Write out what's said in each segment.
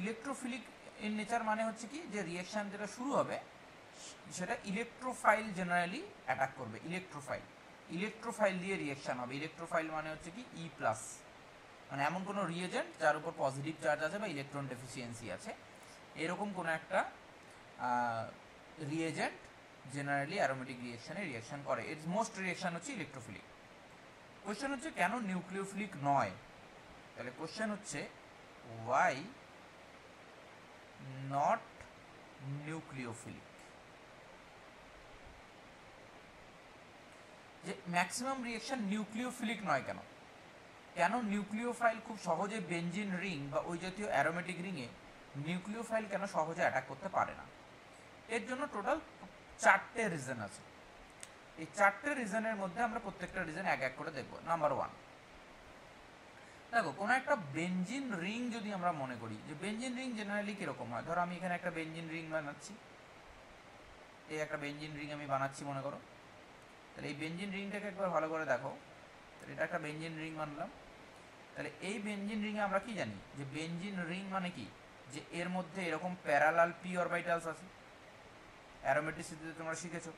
Electrophilic এর nature মানে হচ্ছে কি, যে রিয়াকশান যেটা শুরু হবে সেটা ইলেকট্রোফাইল জেনারেলি অ্যাটাক করবে। ইলেকট্রোফাইল দিয়ে রিয়াকশান হবে। ইলেকট্রোফাইল মানে হচ্ছে কি ই প্লাস, মানে এমন কোনো রিয়েজেন্ট যার উপর পজিটিভ চার্জ আছে বা ইলেকট্রন ডেফিসিয়েন্সি আছে, এরকম কোনো একটা রিয়েজেন্ট জেনারেলি অ্যারোমেটিক রিয়াকশানে রিয়াকশান করে। এর মোস্ট রিয়াকশান হচ্ছে ইলেকট্রোফিলিক। কোয়েশ্চেন হচ্ছে কেন নিউক্লিওফিলিক নয়? তাহলে কোয়েশ্চেন হচ্ছে ওয়াই নট নিউক্লিওফিলিক। যে ম্যাক্সিমাম রিয়াকশন নিউক্লিওফিলিক নয় কেন? কেন নিউক্লিওফাইল খুব সহজে বেনজিন রিং বা ওই জাতীয় অ্যারোমেটিক রিংয়ে নিউক্লিওফাইল কেন সহজে অ্যাটাক করতে পারে না? এর জন্য টোটাল 4টে রিজন আছে। এই 4টে রিজনের মধ্যে আমরা প্রত্যেকটা রিজন এক এক করে দেখব। নাম্বার 1, দেখো কোনো একটা বেনজিন রিং যদি আমরা মনে করি, যে বেনজিন রিং জেনারেলি কিরকম হয়। ধরো আমি এখানে একটা বেনজিন রিং বানাচ্ছি, এই একটা বেনজিন রিং আমি বানাচ্ছি মনে করো। তাহলে এই বেনজিন রিংটাকে একবার ভালো করে দেখো। তাহলে এটা একটা বেনজিন রিং বানলাম। তাহলে এই বেনজিন রিংয়ে আমরা কি জানি, যে বেনজিন রিং মানে কি, যে এর মধ্যে এরকম প্যারালাল পি অরবিটালস আছে। অ্যারোমেটিসিটিতে তোমরা শিখেছো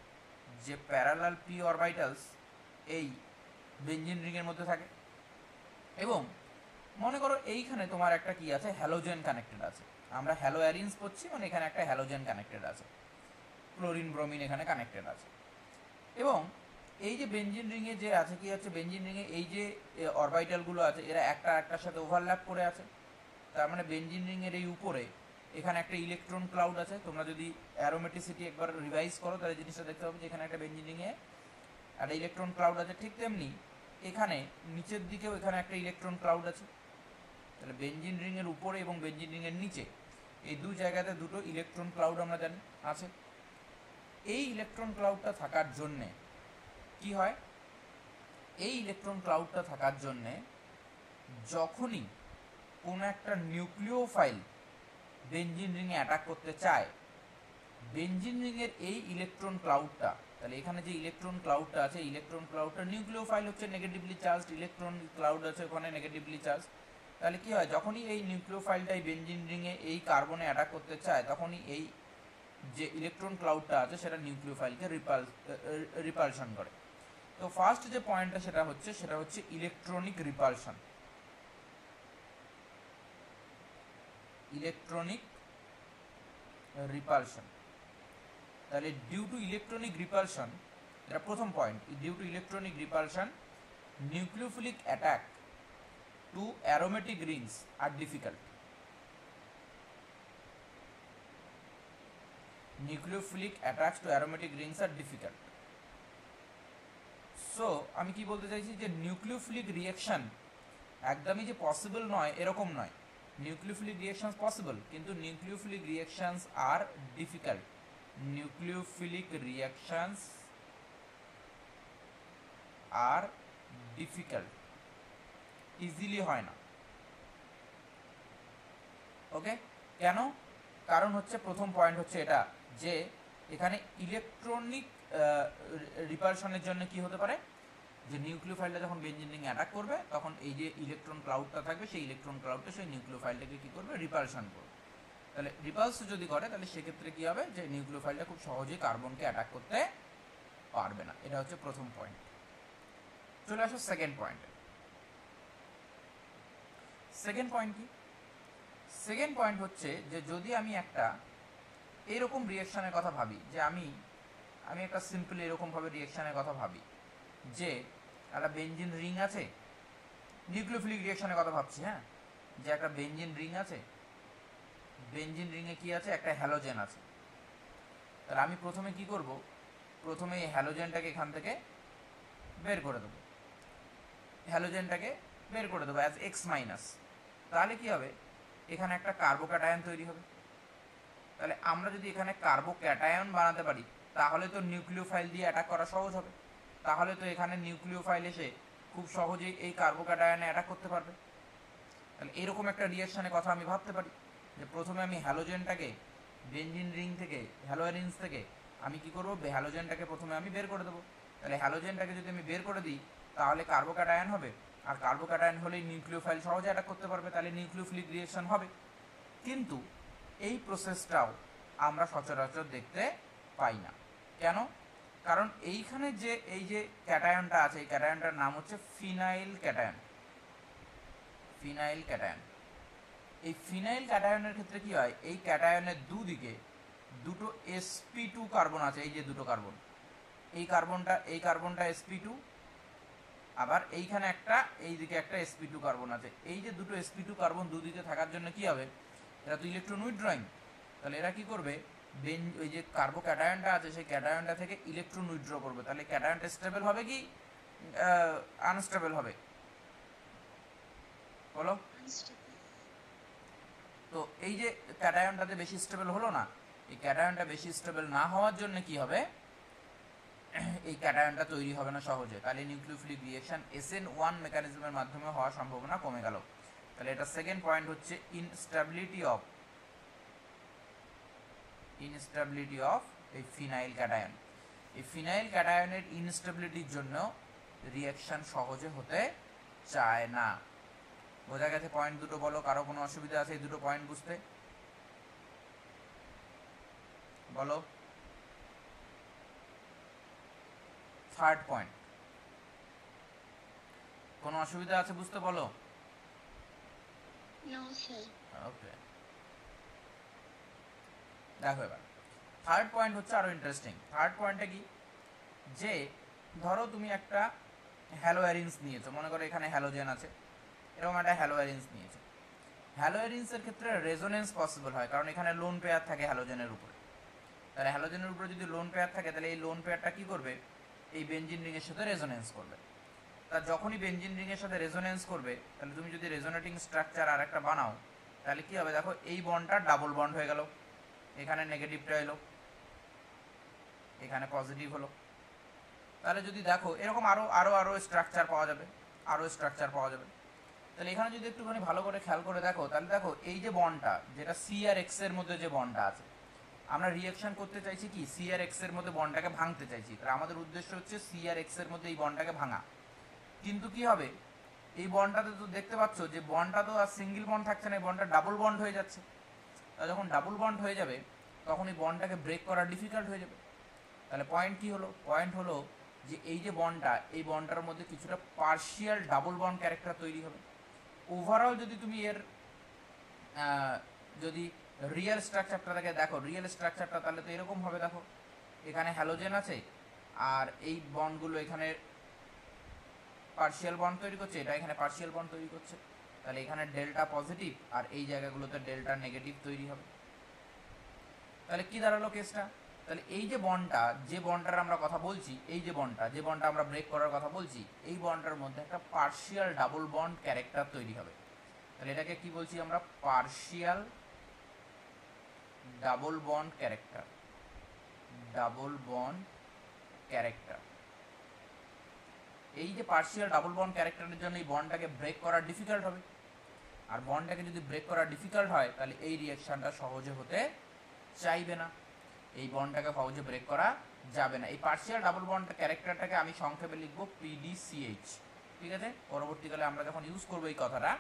যে প্যারালাল পি অরবিটালস এই বেনজিন রিংয়ের মধ্যে থাকে। এবং মনে করো এইখানে তোমার একটা কি আছে, হ্যালোজেন কানেক্টেড আছে। আমরা হ্যালো অ্যারিনস করছি, মানে এখানে একটা হ্যালোজেন কানেক্টেড আছে, ক্লোরিন ব্রোমিন এখানে কানেক্টেড আছে। এবং এই যে বেনজিন রিংয়ে যে আছে কি হচ্ছে, বেনজিন রিংয়ে এই যে অরবিটালগুলো আছে এরা একটা একটার সাথে ওভারল্যাপ করে আছে। তার মানে বেনজিন রিংয়ের এই উপরে এখানে একটা ইলেকট্রন ক্লাউড আছে। তোমরা যদি অ্যারোমেটিসিটি একবার রিভাইজ করো তাহলে জিনিসটা দেখতে পাবে যে এখানে একটা বেনজিন রিংয়ে একটা ইলেকট্রন ক্লাউড আছে। ঠিক তেমনি এখানে নিচের দিকেও এখানে একটা ইলেকট্রন ক্লাউড আছে। তাহলে বেনজিন রিংয়ের উপরে এবং বেনজিন রিংয়ের নিচে এই দু জায়গাতে দুটো ইলেকট্রন ক্লাউড আমরা জানি আছে। এই ইলেকট্রন ক্লাউডটা থাকার জন্যে কি হয়, এই ইলেকট্রন ক্লাউডটা থাকার জন্যে যখনই কোনো একটা নিউক্লিওফাইল বেনজিন রিংয়ে অ্যাটাক করতে চায়, বেনজিন রিংয়ের এই ইলেকট্রন ক্লাউডটা, তাহলে এখানে যে ইলেকট্রন ক্লাউডটা আছে, ইলেকট্রন ক্লাউডটা নিউক্লিওফাইল হচ্ছে নেগেটিভলি চার্জড, ইলেকট্রন ক্লাউড আছে ওখানে নেগেটিভলি চার্জ। তাহলে কি হয়, যখনই এই নিউক্লিওফাইলটা এই বেনজিন রিংয়ে এই কার্বনে অ্যাটাক করতে চায়, তখনই এই যে ইলেকট্রন ক্লাউডটা আছে সেটা নিউক্লিওফাইলকে রিপালশন করে। তো ফার্স্ট যে পয়েন্টটা সেটা হচ্ছে ইলেকট্রনিক রিপালশন। Electronic repulsion. তাহলে ডিউ টু ইলেকট্রনিক রিপালশন, এটা প্রথম point, due to electronic repulsion nucleophilic attack to aromatic rings are difficult. Nucleophilic attacks to aromatic rings are difficult. So আমি কি বলতে চাইছি, যে নিউক্লিওফিলিক রিয়াকশন একদমই যে পসিবল নয় এরকম নয়। নিউক্লিওফিলিক রিয়াকশনস পসিবল, কিন্তু নিউক্লিওফিলিক রিয়াকশনস আর ডিফিকাল্ট। নিউক্লিওফিলিক রিয়াকশনস আর ডিফিকাল্ট, ইজিলি হয় না। ওকে, কেন? কারণ হচ্ছে প্রথম পয়েন্ট হচ্ছে এটা, যে এখানে ইলেকট্রনিক রিপালশনের জন্য কি হতে পারে, যে নিউক্লিওফাইলটা যখন বেনজিন রিংয়ে অ্যাটাক করবে তখন এই যে ইলেকট্রন ক্লাউডটা থাকবে, সেই ইলেকট্রন ক্লাউডটা সেই নিউক্লিওফাইলটাকে কি করবে, রিপালশন করবে। তাহলে রিপালস যদি করে তাহলে সেক্ষেত্রে কি হবে, যে নিউক্লিওফাইলটা খুব সহজেই কার্বনকে অ্যাটাক করতে পারবে না। এটা হচ্ছে প্রথম পয়েন্ট। চলে আসো সেকেন্ড পয়েন্টে। সেকেন্ড পয়েন্ট কি? সেকেন্ড পয়েন্ট হচ্ছে যে যদি আমি একটা এরকম রিয়াকশানের কথা ভাবি, যে আমি একটা সিম্পল এরকমভাবে রিয়াকশানের কথা ভাবি, যে একটা বেনজিন রিং আছে, নিউক্লিওফিলিক রিয়াকশনের কথা ভাবছি, হ্যাঁ, যে একটা বেনজিন রিং আছে, বেনজিন রিংয়ে কি আছে, একটা হ্যালোজেন আছে। তাহলে আমি প্রথমে কি করব, প্রথমে এই হ্যালোজেনটাকে এখান থেকে বের করে দেবো, হ্যালোজেনটাকে বের করে দেবো অ্যাজ এক্স মাইনাস। তাহলে কি হবে, এখানে একটা কার্বোক্যাটায়ন তৈরি হবে। তাহলে আমরা যদি এখানে কার্বোক্যাটায়ন বানাতে পারি তাহলে তো নিউক্লিওফাইল দিয়ে অ্যাটাক করা সহজ হবে। তাহলে তো এখানে নিউক্লিওফাইল এসে খুব সহজেই এই কার্বোক্যাটায়নে অ্যাটাক করতে পারবে। তাহলে এরকম একটা রিয়াকশনের কথা আমি ভাবতে পারি, যে প্রথমে আমি হ্যালোজেনটাকে বেনজিন রিং থেকে, হ্যালোয়ারিনস থেকে আমি কি করব, হ্যালোজেনটাকে প্রথমে আমি বের করে দেবো। তাহলে হ্যালোজেনটাকে যদি আমি বের করে দিই তাহলে কার্বোক্যাটায়ন হবে, আর কার্বোক্যাটায়ন হলেই নিউক্লিওফাইল সহজে অ্যাটাক করতে পারবে, তাহলে নিউক্লিওফিলিক রিয়াকশন হবে। কিন্তু এই প্রসেসটাও আমরা সচরাচর দেখতে পাই না। কেন? কারণ এইখানে যে এই যে ক্যাটায়নটা আছে, এই ক্যাটায়নটার নাম হচ্ছে ফিনাইল ক্যাটায়ন। ফিনাইল ক্যাটায়ন, এই ফিনাইল ক্যাটায়নের ক্ষেত্রে কি হয়, এই ক্যাটায়নের দুদিকে দুটো sp2 কার্বন আছে, এই যে দুটো কার্বন, এই কার্বনটা sp2, আবার এইখানে একটা, এইদিকে একটা sp2 কার্বন আছে। এই যে দুটো sp2 কার্বন দুদিকে থাকার জন্য কি হবে, এরা তো ইলেকট্রন উইথড্রয়িং, তাহলে এরা কি করবে, ওই যে কার্বো ক্যাটায়নটা আছে সেই ক্যাটায়নটা থেকে ইলেকট্রন উইথড্র করবে। তাহলে ক্যাটায়নটা স্টেবল হবে কি আনস্টেবল হবে, বলো? তো এই যে ক্যাটায়নটাতে বেশি স্টেবল হলো না, এই ক্যাটায়নটা বেশি স্টেবল না হওয়ার জন্য কি হবে, এই ক্যাটায়নটা তৈরি হবে না সহজে। তাহলে নিউক্লিওফিলিক রিঅ্যাকশন SN1 মেকানিজমের মাধ্যমে হওয়ার সম্ভাবনা কমে গেল। তাহলে এটা সেকেন্ড পয়েন্ট হচ্ছে ইনস্টেবিলিটি অফ এই ফিনাইল ক্যাটায়ন। এই ফিনাইল ক্যাটায়নের ইনস্টেবিলিটির জন্য রিঅ্যাকশন সহজে হতে চায় না। বোঝা গেছে পয়েন্ট দুটো? বলো, কারো কোনো অসুবিধা আছে এই দুটো পয়েন্ট বুঝতে? বলো। থার্ড পয়েন্ট, কোনো অসুবিধা আছে বুঝতে? বলো। ওকে, দেখো এবার থার্ড পয়েন্ট হচ্ছে আরো ইন্টারেস্টিং। থার্ড পয়েন্টটা কি, যে ধরো তুমি একটা হ্যালোয়ারিন্স নিয়েছো, মনে করো এখানে হ্যালোজেন আছে, এরকম একটা হ্যালোয়ারিন্স নিয়েছো। হ্যালোয়ারিন্সের ক্ষেত্রে রেজোনেন্স পসিবল হয়, কারণ এখানে লোন পেয়ার থাকে হ্যালোজেনের উপরে। তাহলে হ্যালোজেনের উপরে যদি লোন পেয়ার থাকে, তাহলে এই লোন পেয়ারটা কি করবে, এই বেনজিন রিংয়ের সাথে রেজোনেন্স করবে। তা যখনই বেনজিন রিংয়ের সাথে রেজোনেন্স করবে, তাহলে তুমি যদি রেজোনেটিং স্ট্রাকচার আর একটা বানাও, তাহলে কি হবে, দেখো এই বন্ডটা ডাবল বন্ড হয়ে গেল, এখানে নেগেটিভটা এলো, এখানে পজিটিভ হলো। তাহলে যদি দেখো এরকম আরো স্ট্রাকচার পাওয়া যাবে, তাহলে এখানে যদি একটুখানি ভালো করে খেয়াল করে দেখো, তাহলে দেখো এই যে বন্ডটা, যেটা সি আর এক্স এর মধ্যে যে বন্ডটা আছে, আমরা রিঅ্যাকশন করতে চাইছি কি, সি আর এক্স এর মধ্যে বন্ডটাকে ভাঙতে চাইছি। তাহলে আমাদের উদ্দেশ্য হচ্ছে সি আর এক্স এর মধ্যে এই বন্ডটাকে ভাঙা। কিন্তু কি হবে, এই বন্ডটাতে তো দেখতে পাচ্ছ যে বন্ডটা তো আর সিঙ্গেল বন্ড থাকছে না, এই বন্ডটা ডাবল বন্ড হয়ে যাচ্ছে। তা যখন ডাবল বন্ড হয়ে যাবে, তখন এই বন্ডটাকে ব্রেক করা ডিফিকাল্ট হয়ে যাবে। তাহলে পয়েন্ট কি হলো, পয়েন্ট হলো যে এই যে বন্ডটা, এই বন্ডটার মধ্যে কিছুটা পার্শিয়াল ডাবল বন্ড ক্যারেক্টার তৈরি হবে। ওভারঅল যদি তুমি এর যদি রিয়েল স্ট্রাকচারটাকে দেখো, রিয়েল স্ট্রাকচারটা তাহলে তো এরকম হবে। দেখো এখানে হ্যালোজেন আছে, আর এই বন্ডগুলো এখানে পার্শিয়াল বন্ড তৈরি করছে, এটা এখানে পার্শিয়াল বন্ড তৈরি করছে। তাহলে এখানে ডেল্টা পজিটিভ আর এই জায়গাগুলোতে ডেল্টা নেগেটিভ তৈরি হবে। তাহলে কি দাঁড়ালো কেসটা, তাহলে এই যে বন্ডটার আমরা কথা বলছি, এই যে বন্ডটা আমরা ব্রেক করার কথা বলছি, এই বন্ডটার মধ্যে একটা পার্শিয়াল ডাবল বন্ড ক্যারেক্টার তৈরি হবে। তাহলে এটাকে কি বলছি আমরা, পার্শিয়াল ডাবল বন্ড ক্যারেক্টার। এই যে পার্শিয়াল ডাবল বন্ড ক্যারেক্টারের জন্য এই বন্ডটাকে ব্রেক করা ডিফিকাল্ট হবে, আর বন্ডটাকে যদি ব্রেক করা ডিফিকাল্ট হয়, তাহলে এই রিঅ্যাকশনটা সহজে হতে চাইবে না, এই বন্ডটাকে সহজে ব্রেক করা যাবে না। এই পার্শিয়াল ডাবল বন্ড ক্যারেক্টারটাকে আমি সংক্ষেপে লিখব PDCH। ঠিক আছে, পরবর্তীকালে আমরা যখন ইউজ করব এই কথাটা,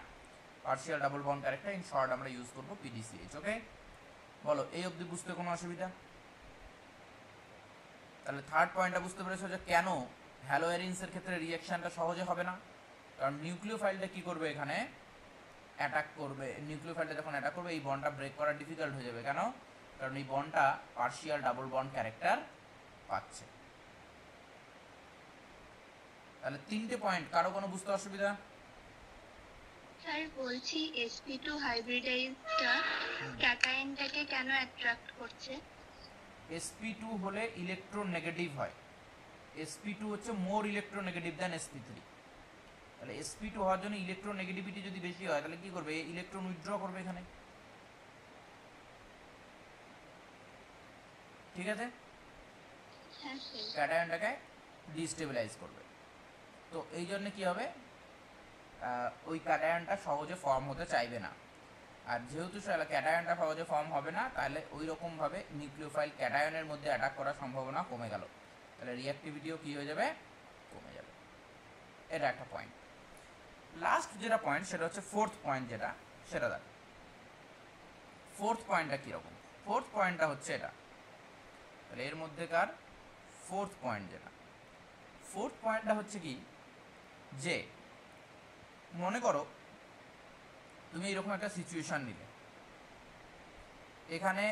partial double bond character in short আমরা ইউজ করব PDCH। ওকে, বলো এই অবধি বুঝতে কোনো অসুবিধা? তাহলে থার্ড পয়েন্টটা বুঝতে পেরেছো যে কেন হ্যালোয়ারিন্সের ক্ষেত্রে রিঅ্যাকশনটা সহজে হবে না, কারণ নিউক্লিওফাইলটা কি করবে, এখানে অ্যাটাক করবে। নিউক্লিওফাইলটা যখন অ্যাটাক করবে, এই বন্ডটা ব্রেক করা ডিফিকাল্ট হয়ে যাবে। কেন? কারণ এই বন্ডটা পার্শিয়াল ডাবল বন্ড ক্যারেক্টার পাচ্ছে। তাহলে তিনটে পয়েন্ট, কারো কোনো বুঝতে অসুবিধা? স্যার বলছি sp2 হাইব্রিডাইজটা ক্যাটায়নটাকে কেন অ্যাট্রাক্ট করছে? sp2 হলে ইলেকট্রোনেগেটিভ হয়, sp2 হচ্ছে মোর ইলেকট্রোনেগেটিভ দ্যান sp3। তাহলে sp2 হওয়ার জন্য ইলেকট্রোনেগেটিভিটি যদি বেশি হয়, তাহলে কি করবে, ইলেকট্রন উইথড্র করবে এখানে। ঠিক আছে, ক্যাটায়নটাকে ডিস্টেবিলাইজ করবে। তো এই জন্য কি হবে, ওই ক্যাটায়নটা সহজে ফর্ম হতে চাইবে না। আর যেহেতু ক্যাটায়নটা সহজে ফর্ম হবে না, তাহলে ওই রকমভাবে নিউক্লিওফাইল ক্যাটায়নের মধ্যে অ্যাটাক করার সম্ভাবনা কমে গেল। তাহলে রিঅ্যাক্টিভিটিও কি হয়ে যাবে, কমে যাবে। এটা একটা পয়েন্ট। লাস্ট যেটা পয়েন্ট সেটা হচ্ছে ফোর্থ পয়েন্ট, যেটা সেটা দেখো। ফোর্থ পয়েন্টটা কীরকম? ফোর্থ পয়েন্টটা হচ্ছে এটা, তাহলে এর মধ্যেকার ফোর্থ পয়েন্ট যেটা, ফোর্থ পয়েন্টটা হচ্ছে কি, যে মনে করো তুমি এরকম একটা সিচুয়েশন নিলে, এখানে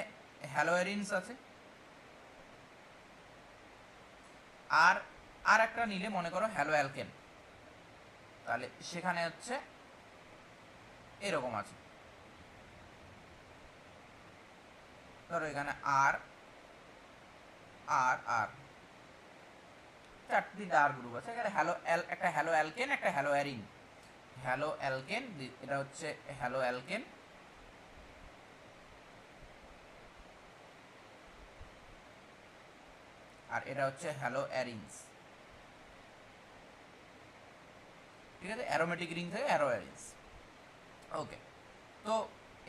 হ্যালোয়ারিনস আছে, আর আর একটা নিলে মনে করো হ্যালো অ্যালকেন, তাহলে সেখানে হচ্ছে এরকম আছে, ধরো এখানে আর আর আর চারটি আর গ্রুপ আছে, এখানে একটা হ্যালো অ্যালকেন, একটা হ্যালো অ্যারিন, হ্যালো অ্যালকেন, এটা হচ্ছে হ্যালো অ্যালকেন, আর এটা হচ্ছে হ্যালো অ্যারিনস, ঠিক আছে, অ্যারোমেটিক রিং থেকে হ্যালো অ্যারিনস। ওকে, তো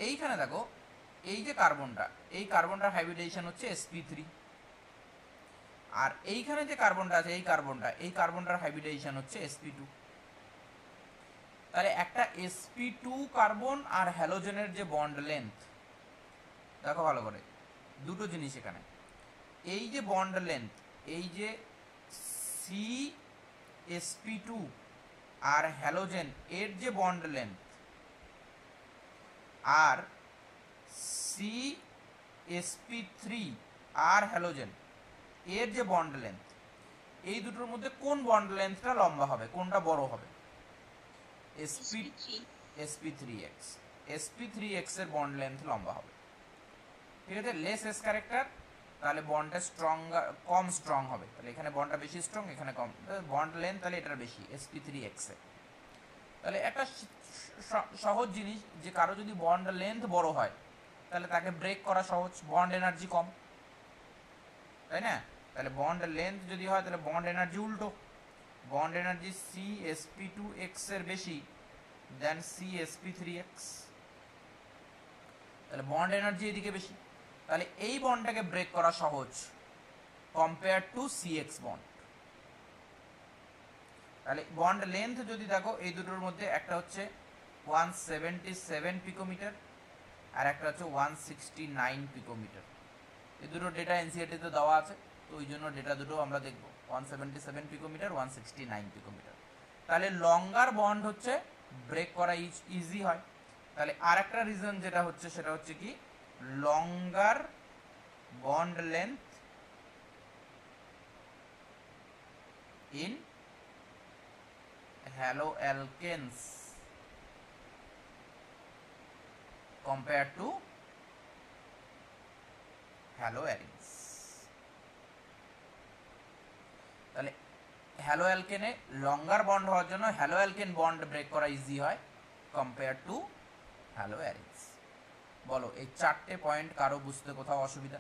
এইখানে দেখো এই যে কার্বনটা, এই কার্বনটার হাইব্রিডেশন হচ্ছে sp3, আর এইখানে যে কার্বনটা আছে, এই কার্বনটার হাইব্রিডেশন হচ্ছে sp2। তাহলে একটা sp2 কার্বন আর হ্যালোজেনের যে বন্ড লেন্থ, দেখো ভালো করে দুটো জিনিস এখানে, এই যে বন্ড লেন্থ, এই যে CsP2 আর হ্যালোজেন এর যে বন্ড লেন্থ, আর CsP3 আর হ্যালোজেন এর যে বন্ড লেন্থ, এই দুটোর মধ্যে কোন বন্ড লেন্থটা লম্বা হবে, কোনটা বড় হবে? sp3x, sp3x এর বন্ড লেন্থ লম্বা হবে, ঠিক আছে। লেস এস ক্যারেক্টার, তাহলে বন্ডটা কম স্ট্রং হবে, তাহলে এখানে বন্ডটা বেশি স্ট্রং, এখানে কম, বন্ড লেন্থ তাহলে এটার বেশি sp3x এ। তাহলে একটা সহজ জিনিস, যে কারো যদি বন্ড লেন্থ বড় হয় তাহলে তাকে ব্রেক করা সহজ, বন্ড এনার্জি কম, তাই না? তাহলে বন্ড লেন্থ যদি হয় তাহলে বন্ড এনার্জি উল্টো, বন্ড এনার্জি CsP2x এর বেশি দেন CsP3x, তাহলে বন্ড এনার্জি এদিকে বেশি, তাহলে এই বন্ডটাকে ব্রেক করা সহজ কম্পেয়ার টু CX বন্ড। তাহলে বন্ড লেন্থ যদি দেখো, এই দুটোর মধ্যে একটা হচ্ছে 177 পিকোমিটার আর একটা হচ্ছে 169 পিকোমিটার, এই দুটো ডেটা এনসিইআরটিতে দেওয়া আছে, তো ওই জন্য ডেটা দুটো আমরা দেখব, 177 পিকোমিটার, 169 পিকোমিটার। তাহলে লঙ্গার বন্ড হচ্ছে ব্রেক করা ইজি হয়। তাহলে আর একটা রিজন যেটা হচ্ছে, সেটা হচ্ছে কি, longer bond length in haloalkanes compared to haloarenes. তাহলে হ্যালো অ্যালকেনে লঙ্গার বন্ড হওয়ার জন্য হ্যালো অ্যালকেন বন্ড ব্রেক করা ইজি হয় কম্পেয়ার টু হ্যালো অ্যারিনস। বলো এই চারটে পয়েন্ট কারো বুঝতে কোথাও অসুবিধা?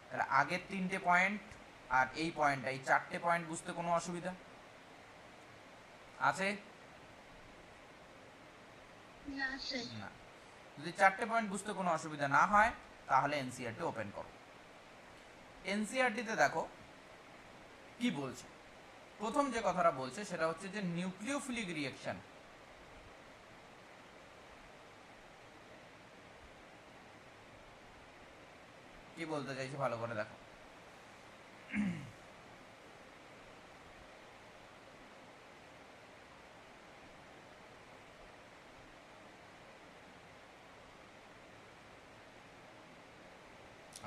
তাহলে আগের তিনটে পয়েন্ট আর এই পয়েন্টটা, এই চারটে পয়েন্ট বুঝতে কোনো অসুবিধা আছে? না। যদি চারটে পয়েন্ট বুঝতে কোনো অসুবিধা না হয় তাহলে এনসিইআরটি ওপেন করো। এনসিইআরটিতে দেখো কি বলছে। প্রথম যে কথাটা বলছে সেটা হচ্ছে যে নিউক্লিওফিলিক রিঅ্যাকশন, কি বলতে চাইছে ভালো করে দেখো।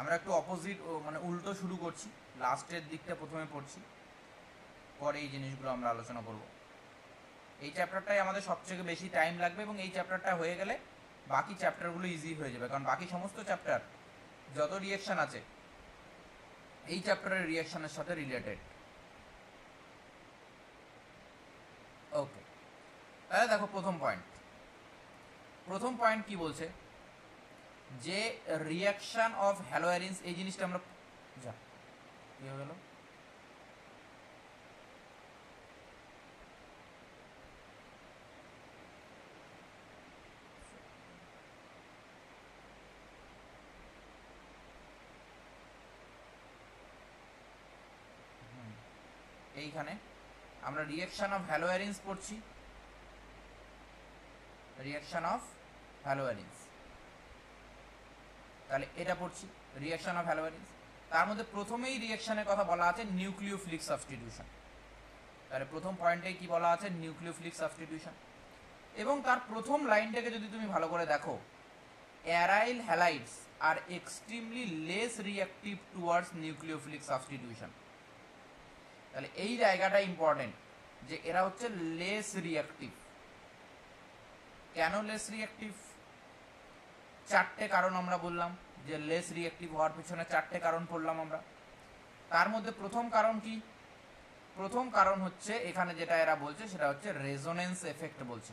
আমরা একটু অপোজিট, মানে উল্টো শুরু করছি, লাস্টের দিকটা প্রথমে পড়ছি, পরে এই জিনিসগুলো আমরা আলোচনা করব। এই চ্যাপ্টারটাই আমাদের সবথেকে বেশি টাইম লাগবে, এবং এই চ্যাপ্টারটা হয়ে গেলে বাকি চ্যাপ্টারগুলো ইজি হয়ে যাবে, কারণ বাকি সমস্ত চ্যাপ্টার যত রিঅ্যাকশন আছে এই চ্যাপ্টারের রিঅ্যাকশনের সাথে রিলেটেড। ওকে, তাহলে দেখো প্রথম পয়েন্ট কি বলছে, যে রিঅ্যাকশন অফ হ্যালোয়ারিনস, এই জিনিসটা আমরা যা কি হয়ে গেল, এইখানে আমরা রিঅ্যাকশন অফ হ্যালোয়ারিনস পড়ছি, রিঅ্যাকশন অফ হ্যালোয়ারিনস। তাহলে এটা পড়ছি রিঅ্যাকশন অফ হ্যালোয়ারিনস। তার মধ্যে প্রথমেই রিঅ্যাকশনের কথা বলা আছে নিউক্লিওফিলিক সাবস্টিটিউশন। তাহলে প্রথম পয়েন্টেই কি বলা আছে, নিউক্লিওফিলিক সাবস্টিটিউশন। এবং তার প্রথম লাইনটাকে যদি তুমি ভালো করে দেখো, aryl halides are extremely less reactive towards nucleophilic substitution. তাহলে এই জায়গাটা ইম্পর্টেন্ট যে এরা হচ্ছে লেস রিঅ্যাক্টিভ। কেন লেস রিঅ্যাক্টিভ? চারটে কারণ আমরা বললাম, যে লেস রিঅ্যাক্টিভ হওয়ার পিছনে চারটে কারণ পড়লাম আমরা। তার মধ্যে প্রথম কারণ কি? প্রথম কারণ হচ্ছে এখানে যেটা এরা বলছে সেটা হচ্ছে রেজোনেন্স এফেক্ট বলছে।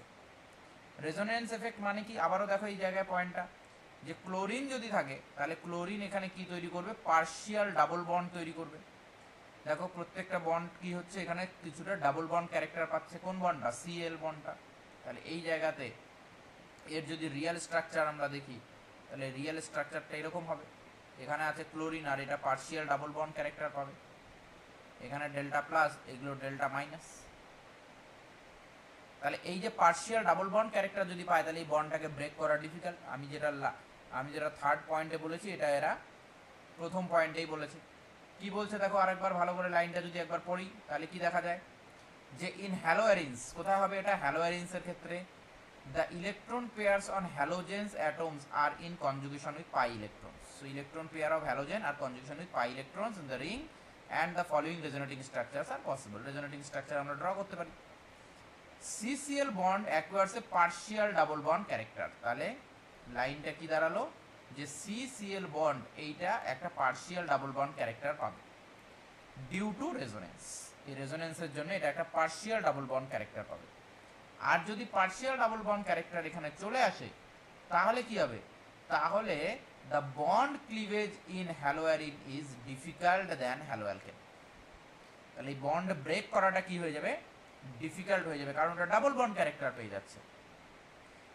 রেজোনেন্স এফেক্ট মানে কি? আবারও দেখো এই জায়গায় পয়েন্টটা, যে ক্লোরিন যদি থাকে তাহলে ক্লোরিন এখানে কি তৈরি করবে, পার্শিয়াল ডাবল বন্ড তৈরি করবে। দেখো প্রত্যেকটা বন্ড কি হচ্ছে, এখানে কিছুটা ডাবল বন্ড ক্যারেক্টার পাচ্ছে। কোন বন্ডটা? সিএল বন্ডটা। তাহলে এই জায়গাতে এর যদি রিয়েল স্ট্রাকচার আমরা দেখি, তাহলে রিয়েল স্ট্রাকচারটা এরকম হবে। এখানে আছে ক্লোরিন আর এটা পার্শিয়াল ডাবল বন্ড ক্যারেক্টার পাবে। এখানে ডেল্টা প্লাস, এগুলো ডেল্টা মাইনাস। তাহলে এই যে পার্শিয়াল ডাবল বন্ড ক্যারেক্টার যদি পায়, তাহলে এই বন্ডটাকে ব্রেক করা ডিফিকাল্ট। আমি যেটা থার্ড পয়েন্টে বলেছি, এটা এরা প্রথম পয়েন্টেই বলেছে। কি বলছে দেখো আরেকবার ভালো করে লাইনটা যদি একবার পড়ি, তাহলে কি দেখা যায়, যে ইন হ্যালোয়ারিনস, কোথায় হবে এটা? হ্যালোয়ারিনসের ক্ষেত্রে the electron pairs on halogens atoms are in conjugation with pi electrons. So electron pair of halogen are conjugation with pi electrons in the ring and the following resonating structures are possible. Resonating structure আমরা draw করতে পারি। CCl bond acquires a partial double bond character. তাহলে লাইনটা কি দাঁড়ালো, যে CCl bond এইটা একটা পার্শিয়াল ডাবল বন্ড ক্যারেক্টার পাবে ডিউ টু রেজোনেন্স। এই রেজোনেন্সের জন্য এটা একটা পার্শিয়াল ডাবল বন্ড ক্যারেক্টার পাবে। আর যদি পার্শিয়াল ডাবল বন্ড ক্যারেক্টার এখানে চলে আসে, তাহলে কি হবে? তাহলে the bond cleavage in haloarene is difficult than haloalkane. তাহলে এই বন্ড ব্রেক করাটা কি হয়ে যাবে? ডিফিকাল্ট হয়ে যাবে, কারণ ওটা ডাবল বন্ড ক্যারেক্টার পেয়ে যাচ্ছে।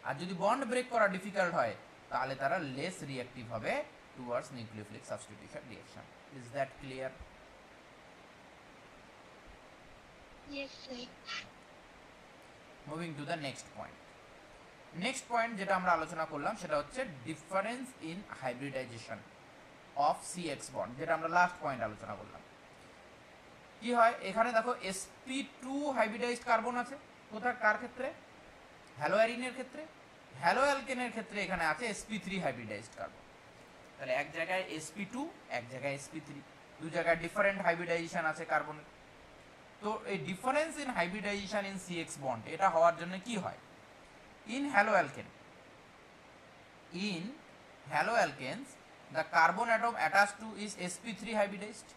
আর যদি বন্ড ব্রেক করা ডিফিকাল্ট হয়, তাহলে তারা লেস রিঅ্যাক্টিভ হবে towards nucleophilic substitution reaction. Is that clear? Yes, sir. Moving to the next point. Next point যেটা আমরা আলোচনা করলাম সেটা হচ্ছে difference in hybridization of CX bond, যেটা আমরা লাস্ট পয়েন্ট আলোচনা করলাম। কি হয় এখানে দেখো, sp2 হাইব্রিডাইজড কার্বন আছে। কোথায়? কার ক্ষেত্রে? হ্যালোয়ারিনের ক্ষেত্রে। হ্যালোঅ্যালকেনের ক্ষেত্রে এখানে আছে sp3 হাইব্রিডাইজড কার্বন। তাহলে এক জায়গায় sp2, এক জায়গায় sp3, দু জায়গায় ডিফারেন্ট হাইব্রিডাইজেশন আছে কার্বনের। তো এই difference in hybridization in CX bond, এটা হওয়ার জন্য কি হয়? In haloalkanes the carbon atom attached to is sp3 hybridized.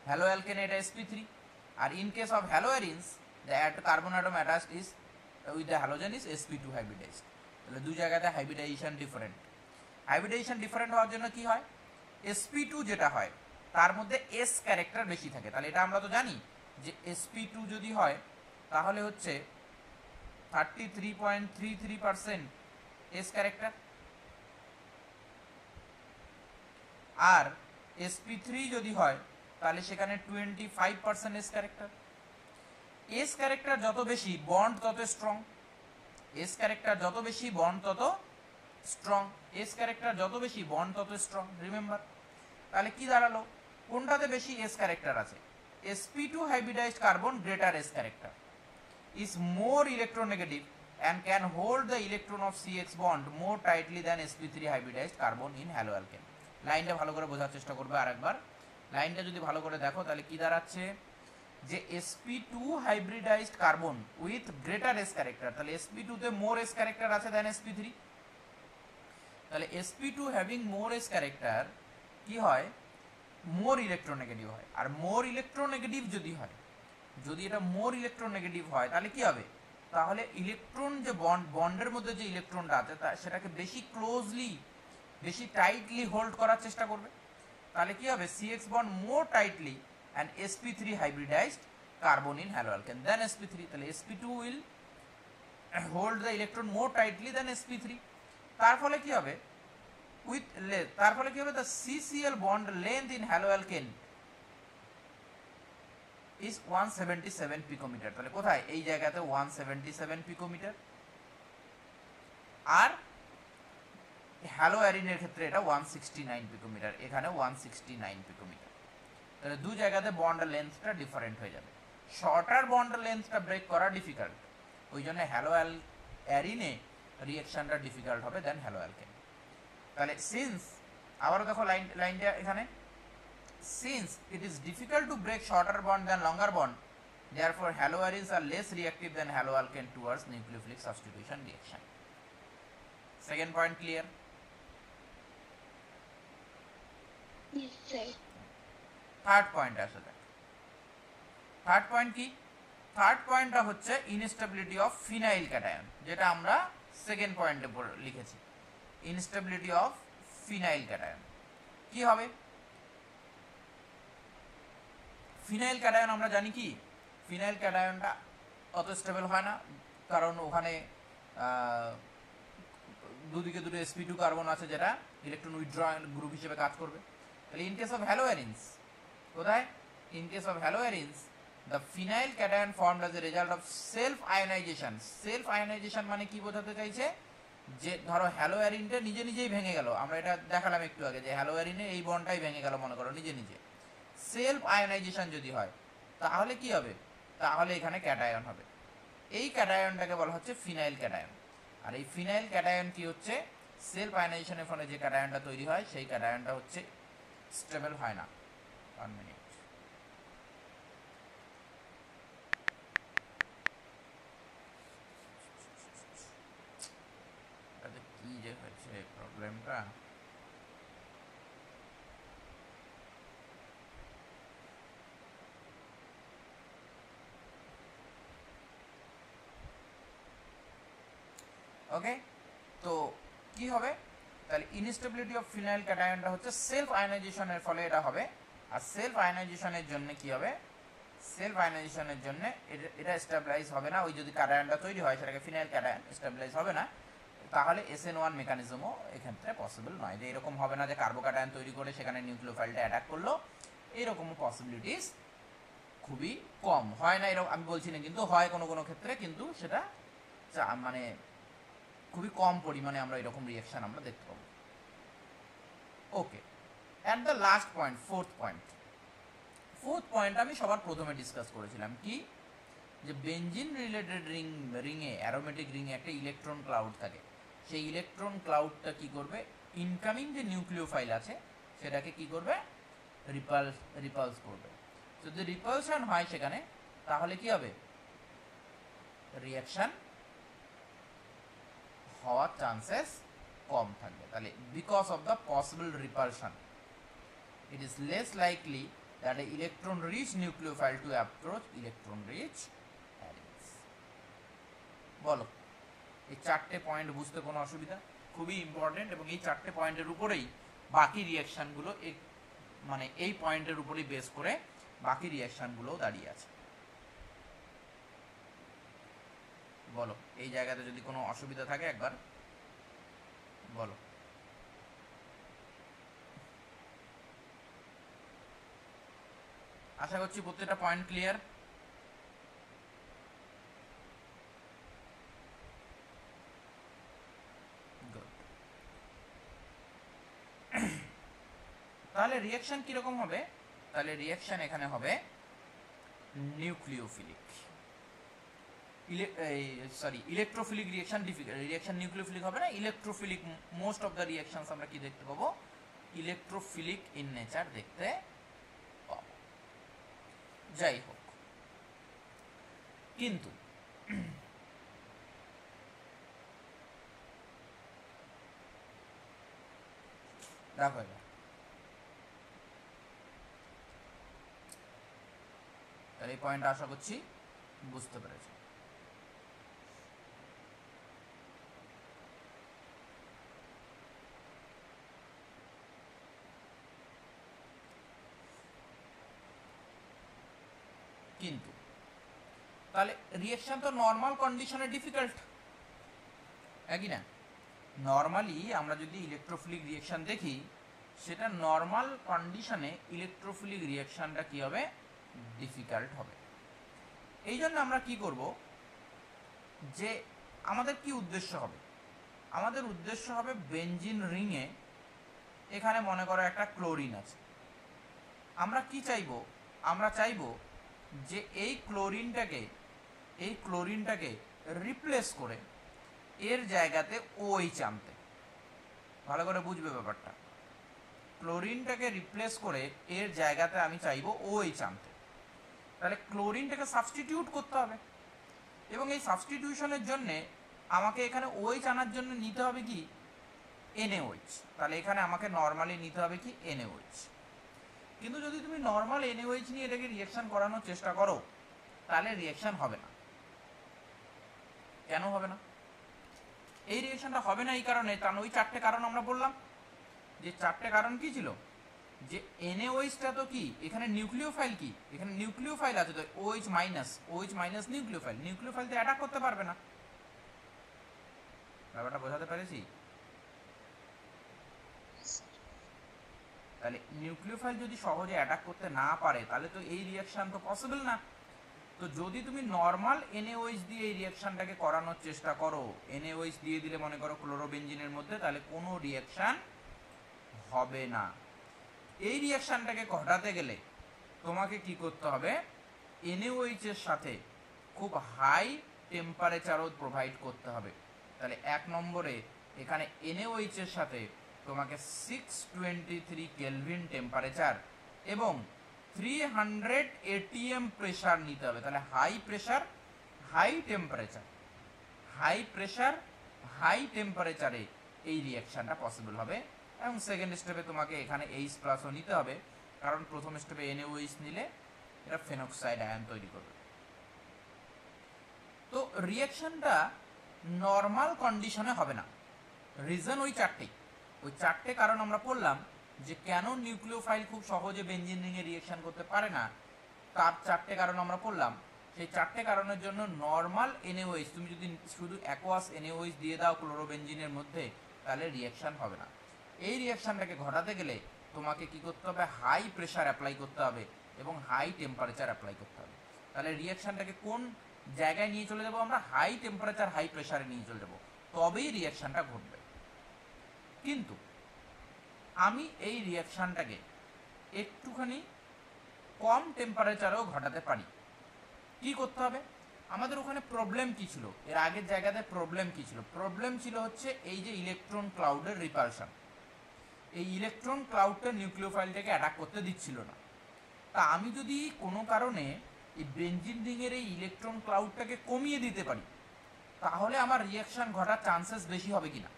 Haloalkane এটা sp3, R in case of haloarenes the carbon atom attached is with the halogen is sp2 hybridized. তাহলে দুই জায়গাতে hybridization different. Hybridization different হওয়ার জন্য কি হয়? sp2 যেটা হয় তার মধ্যে s ক্যারেক্টার বেশি থাকে। তাহলে এটা আমরা তো জানি যে sp2 যদি হয় তাহলে হচ্ছে 33.33% s ক্যারেক্টার, আর sp3 যদি হয় তাহলে সেখানে 25% s ক্যারেক্টার। s ক্যারেক্টার যত বেশি বন্ড তত স্ট্রং, s ক্যারেক্টার যত বেশি বন্ড তত স্ট্রং, s ক্যারেক্টার যত বেশি বন্ড তত স্ট্রং। রিমেম্বার, তাহলে কি দাঁড়ালো? কোনটাতে বেশি s ক্যারেক্টার আছে? sp2 hybridized carbon greater s character is more electronegative and can hold the electron of CX bond more tightly than sp3 hybridized carbon in haloalkane. লাইনটা ভালো করে বোঝার চেষ্টা করবে আরেকবার। লাইনটা যদি ভালো করে দেখো তাহলে কি দাঁড়াচ্ছে, যে sp2 hybridized carbon with greater s character, তাহলে sp2 তে more s character আছে than sp3। তাহলে sp2 having more s character কি হয়? মোর ইলেকট্রোনেগেটিভ হয়। আর মোর ইলেকট্রোনেগেটিভ যদি হয়, যদি এটা মোর ইলেকট্রোনেগেটিভ হয় তাহলে কি হবে? তাহলে ইলেকট্রন যে বন্ডের মধ্যে যে ইলেকট্রনটা আছে সেটাকে বেশি ক্লোজলি, বেশি টাইটলি হোল্ড করার চেষ্টা করবে। তাহলে কি হবে? CX bond more tightly and sp3 hybridized carbon in haloalkane than sp3। তাহলে sp2 will hold the electron more tightly than sp3। তার ফলে কি হবে? তার ফলে কি হবে? the CCl bond length in haloalkane is 177 picometre. তাহলে কোথায়? এই জায়গাতে 177 পিকোমিটার। আর হ্যালোঅ্যারিনের ক্ষেত্রে এটা 169 পিকোমিটার, এখানে 169 পিকোমিটার। তাহলে দু জায়গাতে বন্ড লেন্থটা ডিফারেন্ট হয়ে যাবে। শর্টার বন্ড লেন্থটা ব্রেক করা ডিফিকাল্ট, ওই জন্য হ্যালোঅ্যারিনে রিঅ্যাকশনটা ডিফিকাল্ট হবে দেন হ্যালোঅ্যালকেন। তাহলে সিন্স, আবারও দেখো লাইনটা এখানে, since it is difficult to break shorter bond than longer bond, therefore haloarenes are less reactive than haloalkane towards nucleophilic substitution reaction. Second point clear? Yes, sir. Third point আসা যাক। Third point কি? Third পয়েন্টটা হচ্ছে instability of phenyl cation, যেটা আমরা second পয়েন্টে লিখেছি। Instability of phenyl cation কি হবে? ফিনাইল ক্যাটায়ন আমরা জানি কি, ফিনাইল ক্যাটায়নটা অত স্টেবল হয় না, কারণ ওখানে দুদিকে দুটো sp2 কার্বন আছে যেটা ইলেকট্রন উইথড্রয়িং গ্রুপ হিসেবে কাজ করবে। তাহলে ইন কেস অফ হ্যালোঅ্যারিনস, কোথায়? In case of haloarenes the phenyl cation formed as a result of self ionization. Self ionization মানে কি বোঝাতে চাইছে? যে ধরো হ্যালোঅ্যারিনটা নিজে নিজেই ভেঙে গেল, আমরা এটা দেখালাম একটু আগে যে হ্যালোঅ্যারিনে এই বন্ডটাই ভেঙে গেল মনে করো নিজে নিজে। সেলফ আয়োনাইজেশন যদি হয় তাহলে কি হবে? তাহলে এখানে ক্যাটায়ন হবে। এই ক্যাটায়নটাকে বলা হচ্ছে ফিনাইল ক্যাটায়ন। আর এই ফিনাইল ক্যাটায়ন কি হচ্ছে? সেলফ আয়োনাইজেশনের ফলে যে ক্যাটায়নটা তৈরি হয় সেই ক্যাটায়নটা হচ্ছে স্টেবল হয় না। 1 মিনিট। কি যে হয়েছে প্রবলেমটা, ওকে। তো কি হবে? তাহলে ইনস্টেবিলিটি অফ ফিনাইল ক্যাটায়নটা হচ্ছে সেলফ আয়োনাইজেশনের ফলে এটা হবে। আর সেলফ আয়োনাইজেশনের জন্য কি হবে? সেলফ আয়োনাইজেশনের জন্য এটা স্টেবিলাইজ হবে না। ওই যদি ক্যাটায়নটা তৈরি হয় সেটাকে ফিনাইল ক্যাটায়ন, স্টেবিলাইজ হবে না। তাহলে SN1 মেকানিজমও এক্ষেত্রে পসিবল নয়, যে এরকম হবে না যে কার্বোক্যাটায়ন তৈরি করে সেখানে নিউক্লিওফাইলটা অ্যাটাক করলো, এরকমও পসিবিলিটিস খুবই কম। হয় না এরকম আমি বলছি না, কিন্তু হয় কোনো কোনো ক্ষেত্রে, কিন্তু সেটা মানে খুবই কম পরিমাণে আমরা এরকম রিঅ্যাকশন আমরা দেখতে পাবো। Okay, at the last point, fourth point. Fourth point আমি সবার প্রথমে ডিসকাস করেছিলাম কি, যে বেনজিন রিলেটেড রিংয়ে, অ্যারোমেটিক রিংয়ে একটা ইলেকট্রন ক্লাউড থাকে। সেই ইলেকট্রন ক্লাউডটা কি করবে? ইনকামিং যে নিউক্লিওফাইল আছে সেটাকে কি করবে? রিপালস করবে। যদি রিপালশন হয় সেখানে, তাহলে কি হবে? রিঅ্যাকশন হওয়ার চান্সেস কম থাকবে। তাহলে because of the possible repulsion it is less likely that an electron rich nucleophile to approach electron rich arenes. বলো, এই চারটে পয়েন্ট বুঝতে কোনো অসুবিধা? খুবই ইম্পর্টেন্ট, এবং এই চারটে পয়েন্টের উপরেই বাকি রিঅ্যাকশনগুলো মানে এই পয়েন্টের উপরেই বেস করে বাকি রিঅ্যাকশনগুলো দাঁড়িয়ে আছে। বলো, এই জায়গাতে যদি কোনো অসুবিধা থাকে একবার বলো। আশা করছি প্রত্যেকটা পয়েন্ট ক্লিয়ার। তাহলে রিঅ্যাকশন কিরকম হবে? তাহলে রিঅ্যাকশন এখানে হবে nucleophilic, electrophilic reaction difficult. Reaction nucleophilic হবে না, electrophilic. Most of the reactions আমরা কি দেখতে পাবো? ইলেকট্রোফিলিক ইন নেচার দেখতে পাবো। যাই হোক, কিন্তু দেখো এবার, তাহলে এই পয়েন্ট আশা করছি বুঝতে পেরেছি। কিন্তু তাহলে রিঅ্যাকশন তো নর্মাল কন্ডিশনে ডিফিকাল্ট, একই না? নর্মালি আমরা যদি ইলেকট্রোফিলিক রিঅ্যাকশন দেখি, সেটা নর্মাল কন্ডিশনে ইলেকট্রোফিলিক রিঅ্যাকশনটা কি হবে? ডিফিকাল্ট হবে। এই জন্য আমরা কি করব, যে আমাদের কি উদ্দেশ্য হবে? আমাদের উদ্দেশ্য হবে বেঞ্জিন রিংয়ে এখানে মনে করো একটা ক্লোরিন আছে, আমরা কি চাইবো, আমরা চাইবো যে এই ক্লোরিনটাকে রিপ্লেস করে এর জায়গাতে OH আনতে। ভালো করে বুঝবে ব্যাপারটা, ক্লোরিনটাকে রিপ্লেস করে এর জায়গাতে আমি চাইবো OH আনতে। তাহলে ক্লোরিনটাকে সাবস্টিটিউট করতে হবে, এবং এই সাবস্টিটিউশনের জন্য আমাকে এখানে OH আনার জন্য নিতে হবে কি NaOH। তাহলে এখানে আমাকে নর্মালি নিতে হবে কি NaOH। কিন্তু যদি তুমি নর্মাল NaOH নিয়ে এটাকে রিঅ্যাকশন করানোর চেষ্টা করো তাহলে রিঅ্যাকশন হবে না। কেন হবে না? এই রিঅ্যাকশনটা হবে না এই কারণে, কারণ ওই 4টে কারণ আমরা বললাম। যে 4টে কারণ কি ছিল, যে NaOH-টা তো কি এখানে নিউক্লিওফাইল, কি এখানে নিউক্লিওফাইল আছে, তো OH মাইনাস নিউক্লিওফাইল তো অ্যাটাক করতে পারবে না। ব্যাপারটা বোঝাতে পেরেছি? তাহলে নিউক্লিওফাইল যদি সহজে অ্যাটাক করতে না পারে তাহলে তো এই রিঅ্যাকশন তো পসিবল না। তো যদি তুমি নর্মাল NaOH দিয়ে এই রিঅ্যাকশনটাকে করানোর চেষ্টা করো, NaOH দিয়ে দিলে মনে করো ক্লোরোবেনজিনের মধ্যে, তাহলে কোনো রিঅ্যাকশন হবে না। এই রিঅ্যাকশনটাকে ঘটাতে গেলে তোমাকে কি করতে হবে, NaOH এর সাথে খুব হাই টেম্পারেচারও প্রোভাইড করতে হবে। তাহলে 1 নম্বরে এখানে NaOH এর সাথে তোমাকে 623 কেলভিন টেম্পারেচার এবং 300 ATM প্রেসার নিতে হবে। তাহলে হাই প্রেসার হাই টেম্পারেচারে এই রিঅ্যাকশনটা পসিবল হবে। এবং সেকেন্ড স্টেপে তোমাকে এখানে H+ নিতে হবে, কারণ প্রথম স্টেপে NaOH নিলে এটা ফেনক্সাইড আয়ন তৈরি করবে। তো রিঅ্যাকশনটা নর্মাল কন্ডিশনে হবে না। রিজন ওই 4টে কারণ আমরা পড়লাম, যে কেন নিউক্লিওফাইল খুব সহজে বেঞ্জিন রিংয়ে রিঅ্যাকশন করতে পারে না, তার 4টে কারণ আমরা পড়লাম। সেই 4টে কারণের জন্য নর্মাল NaOH তুমি যদি শুধু অ্যাকোয়াস NaOH দিয়ে দাও ক্লোরোবেনজিনের মধ্যে তাহলে রিঅ্যাকশন হবে না। এই রিঅ্যাকশনটাকে ঘটাতে গেলে তোমাকে কি করতে হবে, হাই প্রেসার অ্যাপ্লাই করতে হবে এবং হাই টেম্পারেচার অ্যাপ্লাই করতে হবে। তাহলে রিঅ্যাকশনটাকে কোন জায়গায় নিয়ে চলে যাবো আমরা, হাই টেম্পারেচার হাই প্রেসারে নিয়ে চলে যাবো, তবেই রিঅ্যাকশনটা ঘটবে। কিন্তু আমি এই রিঅ্যাকশনটাকে একটুখানি কম টেম্পারেচারেও ঘটাতে পারি। কি করতে হবে, আমাদের ওখানে প্রবলেম কি ছিল, এর আগের জায়গাতে প্রবলেম কি ছিল, প্রবলেম ছিল হচ্ছে এই যে ইলেকট্রন ক্লাউডের রিপালশন। এই ইলেকট্রন ক্লাউডটা নিউক্লিওফাইলটাকে অ্যাটাক করতে দিচ্ছিল না। তা আমি যদি কোনো কারণে এই বেঞ্জিন রিংয়ের এই ইলেকট্রন ক্লাউডটাকে কমিয়ে দিতে পারি তাহলে আমার রিঅ্যাকশন ঘটার চান্সেস বেশি হবে কিনা,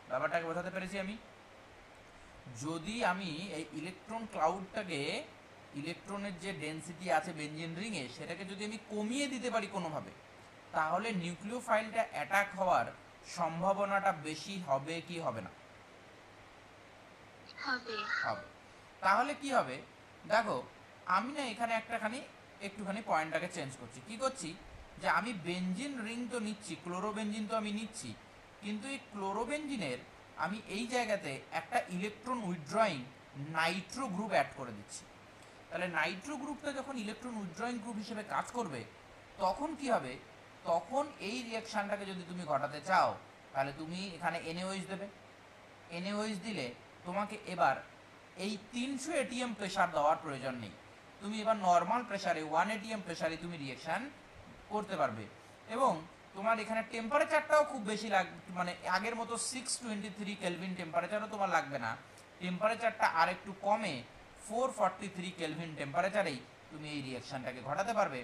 ব্যাপারটাকে বোঝাতে পেরেছি আমি? যদি আমি এই ইলেকট্রন ক্লাউডটাকে, ইলেকট্রনের যে ডেনসিটি আছে বেঞ্জিন রিংয়ে সেটাকে যদি আমি কমিয়ে দিতে পারি কোনোভাবে, তাহলে নিউক্লিওফাইলটা অ্যাটাক হওয়ার সম্ভাবনাটা বেশি হবে কি হবে না? হবে। তাহলে কি হবে, দেখো আমি না এখানে একটুখানি পয়েন্টটাকে চেঞ্জ করছি। কি করছি, যে আমি বেঞ্জিন রিং তো নিচ্ছি, ক্লোরোবেনজিন তো আমি নিচ্ছি, কিন্তু এই ক্লোরোবেনজিনের আমি এই জায়গাতে একটা electron withdrawing nitro group add করে দিচ্ছি। তাহলে নাইট্রো গ্রুপটা যখন ইলেকট্রন উইথড্রয়িং গ্রুপ হিসেবে কাজ করবে তখন কি হবে, তখন এই রিঅ্যাকশনটাকে যদি তুমি ঘটাতে চাও তাহলে তুমি এখানে NaOH দেবে। NaOH দিলে তোমাকে এবার এই 300 ATM প্রেসার দেওয়ার প্রয়োজন নেই, তুমি এবার নর্মাল প্রেসারে 1 ATM প্রেসারে তুমি রিঅ্যাকশন করতে পারবে। এবং তোমার এখানে টেম্পারেচারটাও খুব বেশি মানে আগের মতো 623 কেলভিন টেম্পারেচারও তোমার লাগবে না, টেম্পারেচারটা আর একটু কমে 443 কেলভিন টেম্পারেচারেই তুমি এই রিঅ্যাকশনটাকে ঘটাতে পারবে।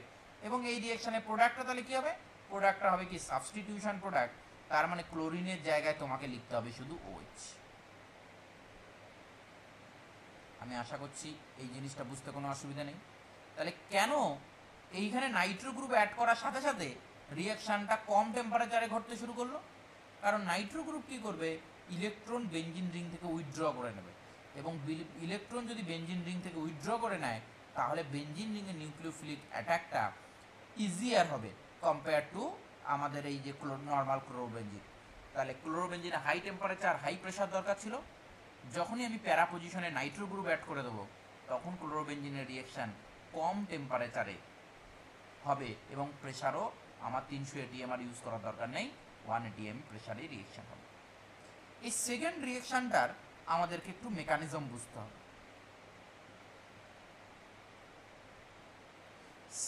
এবং এই রিঅ্যাকশনের প্রোডাক্টটা তাহলে কি হবে, প্রোডাক্টটা হবে কি সাবস্টিটিউশন প্রোডাক্ট, তার মানে ক্লোরিনের জায়গায় তোমাকে লিখতে হবে শুধু OH। আমি আশা করছি এই জিনিসটা বুঝতে কোনো অসুবিধা নেই। তাহলে কেন এইখানে নাইট্রো গ্রুপ অ্যাড করার সাথে সাথে রিঅ্যাকশনটা কম টেম্পারেচারে ঘটতে শুরু করলো, কারণ নাইট্রো গ্রুপ কি করবে, ইলেকট্রন বেঞ্জিন রিং থেকে উইথড্র করে নেবে, এবং ইলেকট্রন যদি বেঞ্জিন রিং থেকে উইথড্র করে নেয় তাহলে বেঞ্জিন রিংয়ের নিউক্লিওফিলিক অ্যাটাকটা ইজিয়ার হবে কম্পেয়ার টু আমাদের এই যে নর্মাল ক্লোরোবেনজিন। তাহলে ক্লোরোবেনজিনে হাই টেম্পারেচার হাই প্রেসার দরকার ছিল, যখনই আমি প্যারা পজিশনে নাইট্রো গ্রুপ অ্যাড করে দেবো তখন ক্লোরোবেনজিনের রিঅ্যাকশন কম টেম্পারেচারে হবে এবং প্রেসারও আমার 300 ATM আর ইউজ করার দরকার নেই, 180 প্রেসারে রিয়েকশন হবে। এই সেকেন্ড রিয়েকশনটার আমাদেরকে একটু মেকানিজম বুঝতে হবে।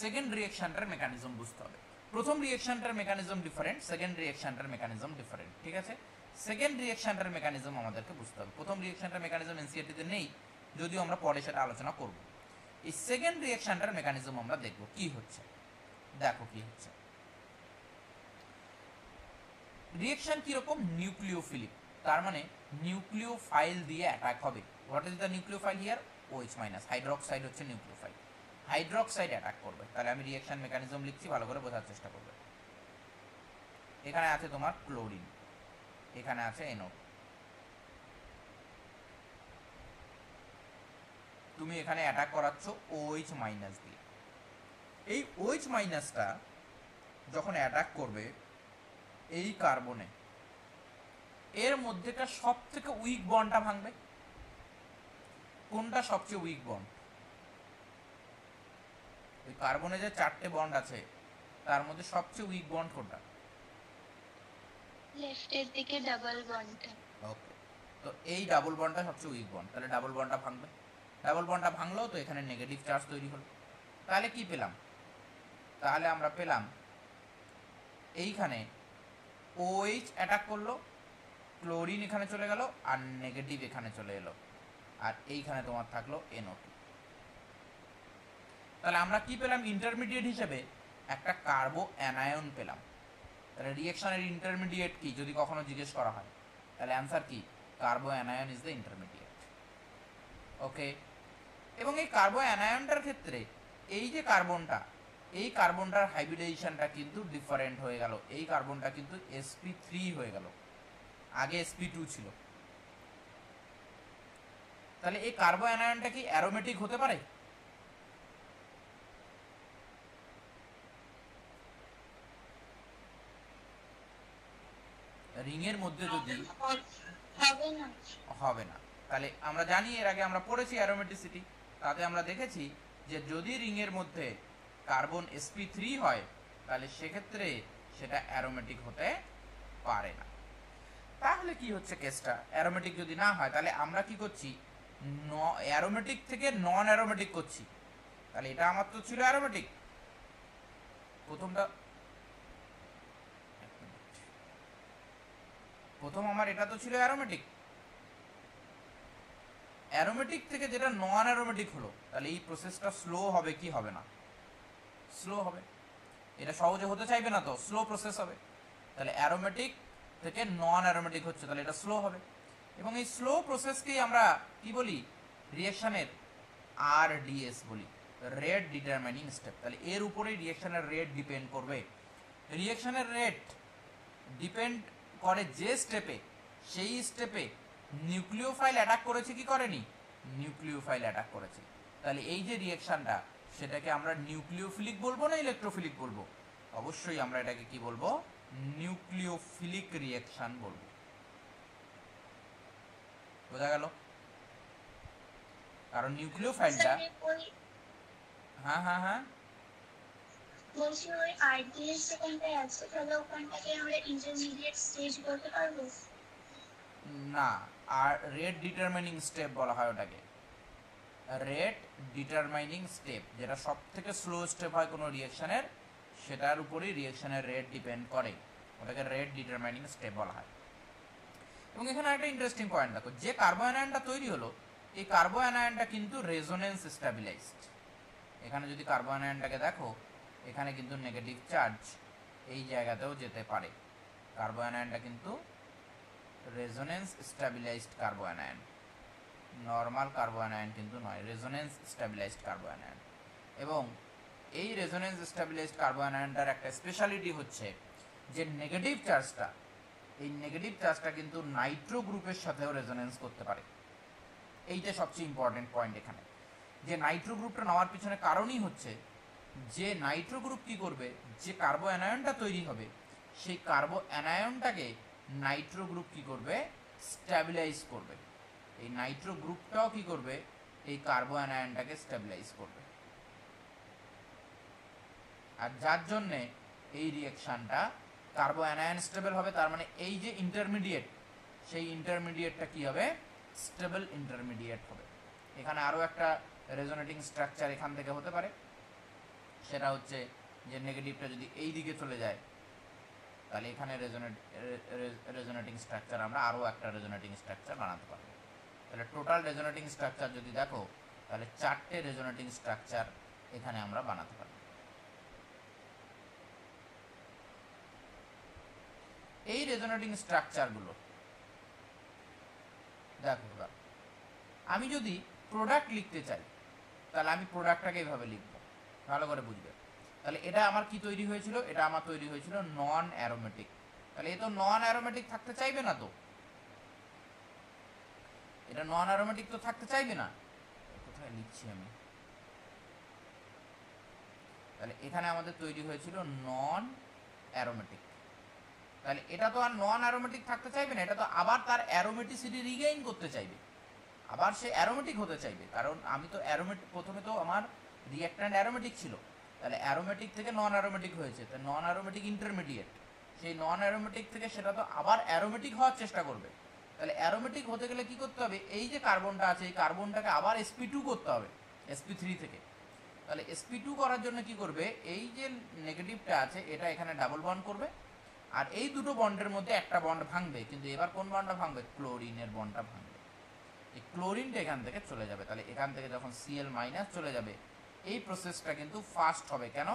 সেকেন্ড রিয়েকশনটার মেকানিজম বুঝতে হবে। প্রথম রিয়েকশনটার মেকানিজম ডিফারেন্ট, সেকেন্ড রিয়েকশনটার মেকানিজম ডিফারেন্ট, ঠিক আছে? সেকেন্ড রিয়েকশনটার মেকানিজম আমাদেরকে বুঝতে হবে। প্রথম রিয়েকশনটার মেকানিজম এনসিইআরটিতে নেই, যদিও আমরা পরে সেটা আলোচনা করব। এই সেকেন্ড রিয়েকশনটার মেকানিজম আমরা দেখব কি হচ্ছে। দেখো কি হচ্ছে। রিয়েকশন কিরকম? নিউক্লিওফিলিক, তার মানে নিউক্লিওফাইল দিয়ে অ্যাটাক হবে। What is the nucleophile here? OH minus, hydroxide হচ্ছে নিউক্লিওফাইল। হাইড্রোক্সাইড অ্যাটাক করবে। তাহলে আমি রিয়েকশন মেকানিজম লিখছি, ভালো করে বোঝার চেষ্টা করবে। এখানে আছে তোমার ক্লোরিন, এখানে আছে NO, তুমি এখানে অ্যাটাক করাচ্ছ OH মাইনাস দিয়ে। এই OH মাইনাসটা যখন অ্যাটাক করবে এই কার্বনে, এর মধ্যেকার সব থেকে উইক বন্ডটা ভাঙবে। কোনটা সবচেয়ে উইক বন্ড? ওই কার্বনে যে 4টে বন্ড আছে তার মধ্যে সবচেয়ে উইক বন্ড কোনটা? লেফটের দিকে ডাবল বন্ডটা। ওকে, তো এই ডাবল বন্ডটা সবচেয়ে উইক বন্ড, তাহলে ডাবল বন্ডটা ভাঙবে। ডাবল বন্ডটা ভাঙলেও তো এখানে নেগেটিভ চার্জ তৈরি হলো। তাহলে কি পেলাম? তাহলে আমরা পেলাম এইখানে OH অ্যাটাক করলো, ক্লোরিন এখানে চলে গেল, আর নেগেটিভ এখানে চলে এলো, আর এইখানে তোমার থাকলো NO2। তাহলে আমরা কি পেলাম ইন্টারমিডিয়েট হিসেবে? একটা কার্বো অ্যানায়ন পেলাম। তাহলে রিয়েকশনের ইন্টারমিডিয়েট কি যদি কখনো জিজ্ঞেস করা হয়, তাহলে অ্যান্সার কি? কার্বো অ্যানায়ন ইজ দ্য ইন্টারমিডিয়েট। ওকে, এবং এই কার্বো অ্যানায়নটার ক্ষেত্রে এই যে কার্বনটা, এই কার্বনটার হাইব্রিডাইজেশনটা কিন্তু ডিফারেন্ট হয়ে গেল। এই কার্বনটা কিন্তু sp3 হয়ে গেল, আগে sp2 ছিল। তাহলে এই কার্বো অ্যানায়নটা কি অ্যারোমেটিক হতে পারে? রিংয়ের মধ্যে যদি হবে না। হবে না। তাহলে আমরা জানি, এর আগে আমরা পড়েছি অ্যারোমেটিসিটি, তাতে আমরা দেখেছি যে যদি রিংয়ের মধ্যে কার্বন sp3 হয় তাহলে সেক্ষেত্রে সেটা অ্যারোমেটিক হতে পারে না। তাহলে কি হচ্ছে কেসটা? অ্যারোমেটিক যদি না হয় তাহলে আমরা কি করছি? অ্যারোমেটিক থেকে নন অ্যারোমেটিক করছি। তাহলে এটা আমার তো ছিল অ্যারোমেটিক, প্রথম আমার এটা তো ছিল অ্যারোমেটিক। অ্যারোমেটিক থেকে যেটা নন অ্যারোমেটিক হলো, তাহলে এই প্রসেসটা স্লো হবে কি হবে না? স্লো হবে। এটা সহজে হতে চাইবে না, তো স্লো প্রসেস হবে। তাহলে অ্যারোমেটিক থেকে নন অ্যারোমেটিক হচ্ছে, তাহলে এটা স্লো হবে। এবং এই স্লো প্রসেসকেই আমরা কি বলি? রিয়েকশনের RDS বলি, রেট ডিটারমাইনিং স্টেপ। তাহলে এর উপরেই রিয়েকশনের রেট ডিপেন্ড করবে। রিয়েকশনের রেট ডিপেন্ড করে যে স্টেপে, সেই স্টেপে নিউক্লিওফাইল অ্যাটাক করেছে কি করেনি? নিউক্লিওফাইল অ্যাটাক করেছে। তাহলে এই যে রিয়েকশনটা, সেটাকে আমরা নিউক্লিওফিলিক বলবো না ইলেকট্রোফিলিক বলবো? অবশ্যই আমরা এটাকে কি বলবো? নিউক্লিওফিলিক রিয়েকশন বলবো। বোঝা গেল? কারণ নিউক্লিওফাইলটা, হ্যাঁ হ্যাঁ হ্যাঁ, বলছি ওই আরডিএস যেখানটায় আছে তাহলে ওখানটাকে আমরা ইন্টারমিডিয়েট স্টেজ বলতে পারবো না, আর রেট ডিটারমাইনিং স্টেপ বলা হয় ওটাকে। রেট ডিটারমাইনিং স্টেপ, যেটা সব থেকে স্লো স্টেপ হয় কোনো রিয়েকশনের, সেটার উপরেই রিয়েকশনের রেট ডিপেন্ড করে, ওটাকে রেট ডিটারমাইনিং স্টেপ বলা হয়। এবং এখানে একটা ইন্টারেস্টিং পয়েন্ট দেখো, যে কার্বো অ্যানায়নটা তৈরি হলো, এই কার্বো অ্যানায়নটা কিন্তু রেজোনেন্স স্ট্যাবিলাইজড। এখানে যদি কার্বো অ্যানায়নটাকে দেখো, এখানে কিন্তু নেগেটিভ চার্জ এই জায়গাতেও যেতে পারে। কার্বো অ্যানায়নটা কিন্তু resonance stabilised কার্বো anion, normal কার্বো anion কিন্তু নয়, রেজোনেন্স স্ট্যাবিলাইজড কার্বো অ্যানায়ন। এবং এই রেজোনেন্স স্ট্যাবিলাইজড কার্বো অ্যানায়নটার একটা স্পেশালিটি হচ্ছে যে নেগেটিভ চার্জটা, এই নেগেটিভ চার্জটা কিন্তু নাইট্রো গ্রুপের সাথেও রেজোনেন্স করতে পারে। এইটা সবচেয়ে ইম্পর্টেন্ট পয়েন্ট এখানে, যে নাইট্রো গ্রুপটা নেওয়ার পিছনে কারণই হচ্ছে যে নাইট্রো গ্রুপ কি করবে, যে কার্বো অ্যানায়নটা তৈরি হবে সেই কার্বো অ্যানায়নটাকে নাইট্রো গ্রুপ কি করবে? স্ট্যাবিলাইজ করবে। এই নাইট্রো গ্রুপটাও কি করবে? এই কার্বো অ্যানায়নটাকে স্ট্যাবিলাইজ করবে। আর যার জন্যে এই রিয়েকশনটা কার্বো অ্যানায়ন স্টেবল হবে, তার মানে এই যে ইন্টারমিডিয়েট, সেই ইন্টারমিডিয়েটটা কি হবে, স্টেবল ইন্টারমিডিয়েট হবে। এখানে আরও একটা রেজোনেটিং স্ট্রাকচার এখান থেকে হতে পারে, সেটা হচ্ছে যে নেগেটিভটা যদি এই দিকে চলে যায় তাহলে এখানে রেজোনেটিং স্ট্রাকচার আমরা আরও একটা রেজোনেটিং স্ট্রাকচার বানাতে পারবো। তাহলে টোটাল রেজোনেটিং স্ট্রাকচার যদি দেখো তাহলে 4টে রেজোনেটিং স্ট্রাকচার এখানে আমরা বানাতে পারবো। এই রেজোনেটিং স্ট্রাকচারগুলো দেখো, আমি যদি প্রোডাক্ট লিখতে চাই তাহলে আমি প্রোডাক্টটাকে এইভাবে লিখবো, ভালো করে বুঝবে। তাহলে এটা আমার কি তৈরি হয়েছিল, এটা আমার তৈরি হয়েছিল নন অ্যারোমেটিক। তাহলে এ তো নন অ্যারোমেটিক থাকতে চাইবে না, তো এটা নন অ্যারোমেটিক তো থাকতে চাইবে না। কোথায় লিখছি আমি, তাহলে এখানে আমাদের তৈরি হয়েছিল নন অ্যারোমেটিক। তাহলে এটা তো আর নন অ্যারোমেটিক থাকতে চাইবে না, এটা তো আবার তার অ্যারোমেটিসিটি রিগেইন করতে চাইবে, আবার সে অ্যারোমেটিক হতে চাইবে। কারণ আমি তো অ্যারোমেটিক, প্রথমে তো আমার রিঅ্যাক্ট্যান্ট অ্যারোমেটিক ছিল, তাহলে অ্যারোমেটিক থেকে নন অ্যারোমেটিক হয়েছে, তাই নন অ্যারোমেটিক ইন্টারমিডিয়েট, সেই নন অ্যারোমেটিক থেকে সেটা তো আবার অ্যারোমেটিক হওয়ার চেষ্টা করবে। তাহলে অ্যারোমেটিক হতে গেলে কি করতে হবে, এই যে কার্বনটা আছে এই কার্বনটাকে আবার sp2 করতে হবে sp3 থেকে। তাহলে sp2 করার জন্য কি করবে, এই যে নেগেটিভটা আছে এটা এখানে ডাবল বন্ড করবে, আর এই দুটো বন্ডের মধ্যে একটা বন্ড ভাঙবে, কিন্তু এবার কোন বন্ডটা ভাঙবে, ক্লোরিনের বন্ডটা ভাঙবে। এই ক্লোরিনটা এখান থেকে চলে যাবে, তাহলে এখান থেকে যখন Cl মাইনাস চলে যাবে এই প্রসেসটা কিন্তু ফাস্ট হবে। কেন,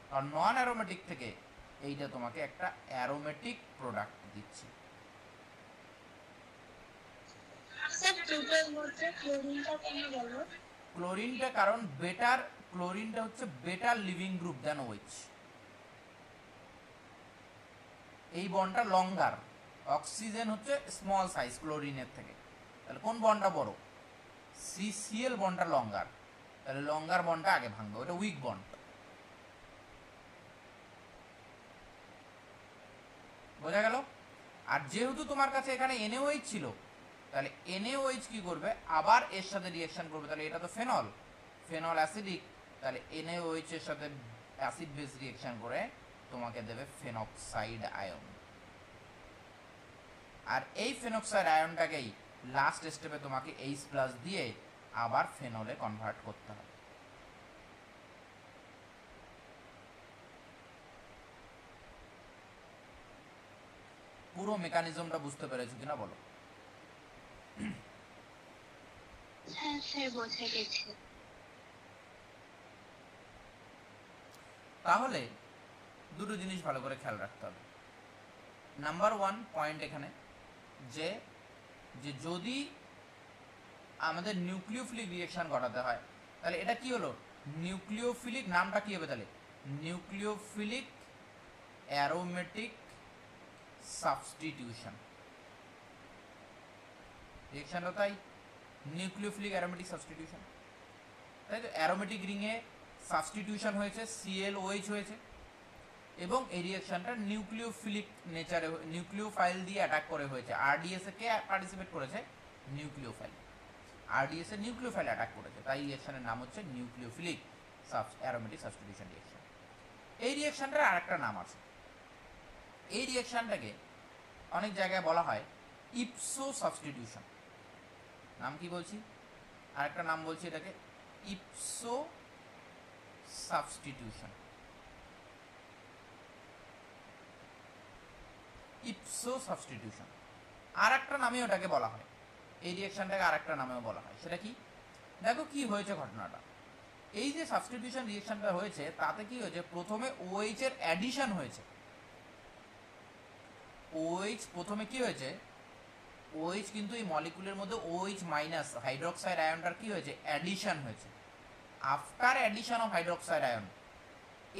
কারণ নন অ্যারোমেটিক থেকে এইটা তোমাকে একটা অ্যারোমেটিক প্রোডাক্ট দিচ্ছে। স্যার দুটোর মধ্যে ক্লোরিনটা কেন গেল? ক্লোরিনটা কারণ বেটার, ক্লোরিনটা হচ্ছে বেটার লিভিং গ্রুপ দেন OH। এই বন্ডটা লঙ্গার, অক্সিজেন হচ্ছে স্মল সাইজ ক্লোরিনের থেকে, তাহলে কোন বন্ডটা বড়, CCl বন্ডটা লঙ্গার, তাহলে লঙ্গার বন্ডটা আগে ভাঙবে, ওটা উইক বন্ড। বোঝা গেল? আর যেহেতু তোমার কাছে এখানে NaOH ছিল, তাহলে NaOH কি করবে, আবার এর সাথে রিঅ্যাকশন করবে, তাহলে এটা তো ফেনল, ফেনল অ্যাসিডিক, তাহলে NaOH এর সাথে অ্যাসিড বেস রিঅ্যাকশন করে তোমাকে দেবে ফেনক্সাইড আয়ন। আর এই ফেনক্সাইড আয়নটাকেই লাস্ট স্টেপে তোমাকে H+ দিয়ে আবার ফেনলে কনভার্ট করতে হবে। পুরো মেকানিজমটা বুঝতে পেরেছো কিনা বলো? হ্যাঁ স্যার, বোঝা গেছে। তাহলে দুটো জিনিস ভালো করে খেয়াল রাখতে হবে। নাম্বার 1 পয়েন্ট এখানে যে যদি আমাদের নিউক্লিওফিলিক রিঅ্যাকশন ঘটাতে হয় তাহলে এটা কি হলো, নিউক্লিওফিলিক নামটা কি হবে তাহলে, নিউক্লিওফিলিক অ্যারোমেটিক সাবস্টিটিউশন। রিঅ্যাকশনটা তাই নিউক্লিওফিলিক অ্যারোমেটিক সাবস্টিটিউশন, তাই তো। অ্যারোমেটিক রিংয়ে সাবস্টিটিউশন হয়েছে, ClOH হয়েছে, এবং এই রিঅ্যাকশনটা নিউক্লিওফিলিক নেচারে, নিউক্লিওফাইল দিয়ে অ্যাটাক করে হয়েছে। RDS এ কে পার্টিসিপেট করেছে, নিউক্লিওফাইল, RDS এ নিউক্লিওফাইল অ্যাটাক করেছে, তাই রিঅ্যাকশনের নাম হচ্ছে নিউক্লিওফিলিক অ্যারোমেটিক সাবস্টিটিউশন রিঅ্যাকশন। এই রিঅ্যাকশনটার আরেকটা নাম আছে, এই রিঅ্যাকশনটাকে অনেক জায়গায় বলা হয় ইপসো সাবস্টিটিউশন। নাম কি বলছি, আরেকটা নাম বলছি এটাকে ইপসো সাবস্টিটিউশন। ইপসো সাবস্টিটিউশন আর একটা নামে ওটাকে বলা হয়, এই রিঅ্যাকশনটাকে আর একটা নামেও বলা হয়। সেটা কি, দেখো কি হয়েছে ঘটনাটা, এই যে সাবস্টিটিউশন রিঅ্যাকশনটা হয়েছে তাতে কি হয়েছে, প্রথমে OH এর অ্যাডিশন হয়েছে। OH প্রথমে কি হয়েছে, OH কিন্তু এই মলিকুলের মধ্যে OH মাইনাস হাইড্রোক্সাইড আয়নটার কি হয়েছে, অ্যাডিশন হয়েছে। After addition of hydroxide ion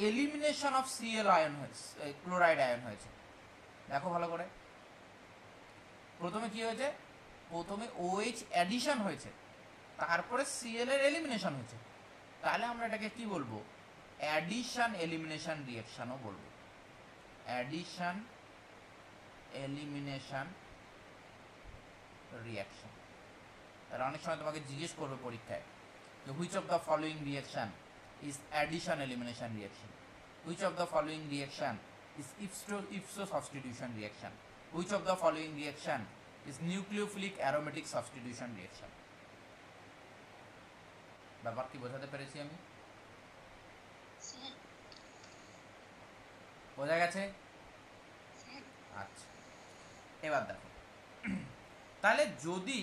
elimination of Cl ion হয়েছে, ক্লোরাইড আয়ন হয়েছে। দেখো ভালো করে, প্রথমে কি হয়েছে, প্রথমে OH অ্যাডিশন হয়েছে, তারপরে Cl এর এলিমিনেশন হয়েছে। তাহলে আমরা এটাকে কি বলবো, অ্যাডিশন এলিমিনেশন রিঅ্যাকশনও বলবো, অ্যাডিশন এলিমিনেশন রিঅ্যাকশন। তাহলে অনেক সময় তোমাকে জিজ্ঞেস করবে পরীক্ষায় যে which of the following reaction is addition elimination reaction, which of the following reaction is ipso substitution reaction. Which of the following reaction is nucleophilic aromatic substitution reaction? ব্যাপার কি বোঝাতে পেরেছি আমি? বোঝা গেছে? আচ্ছা, এবার দেখো, তাহলে যদি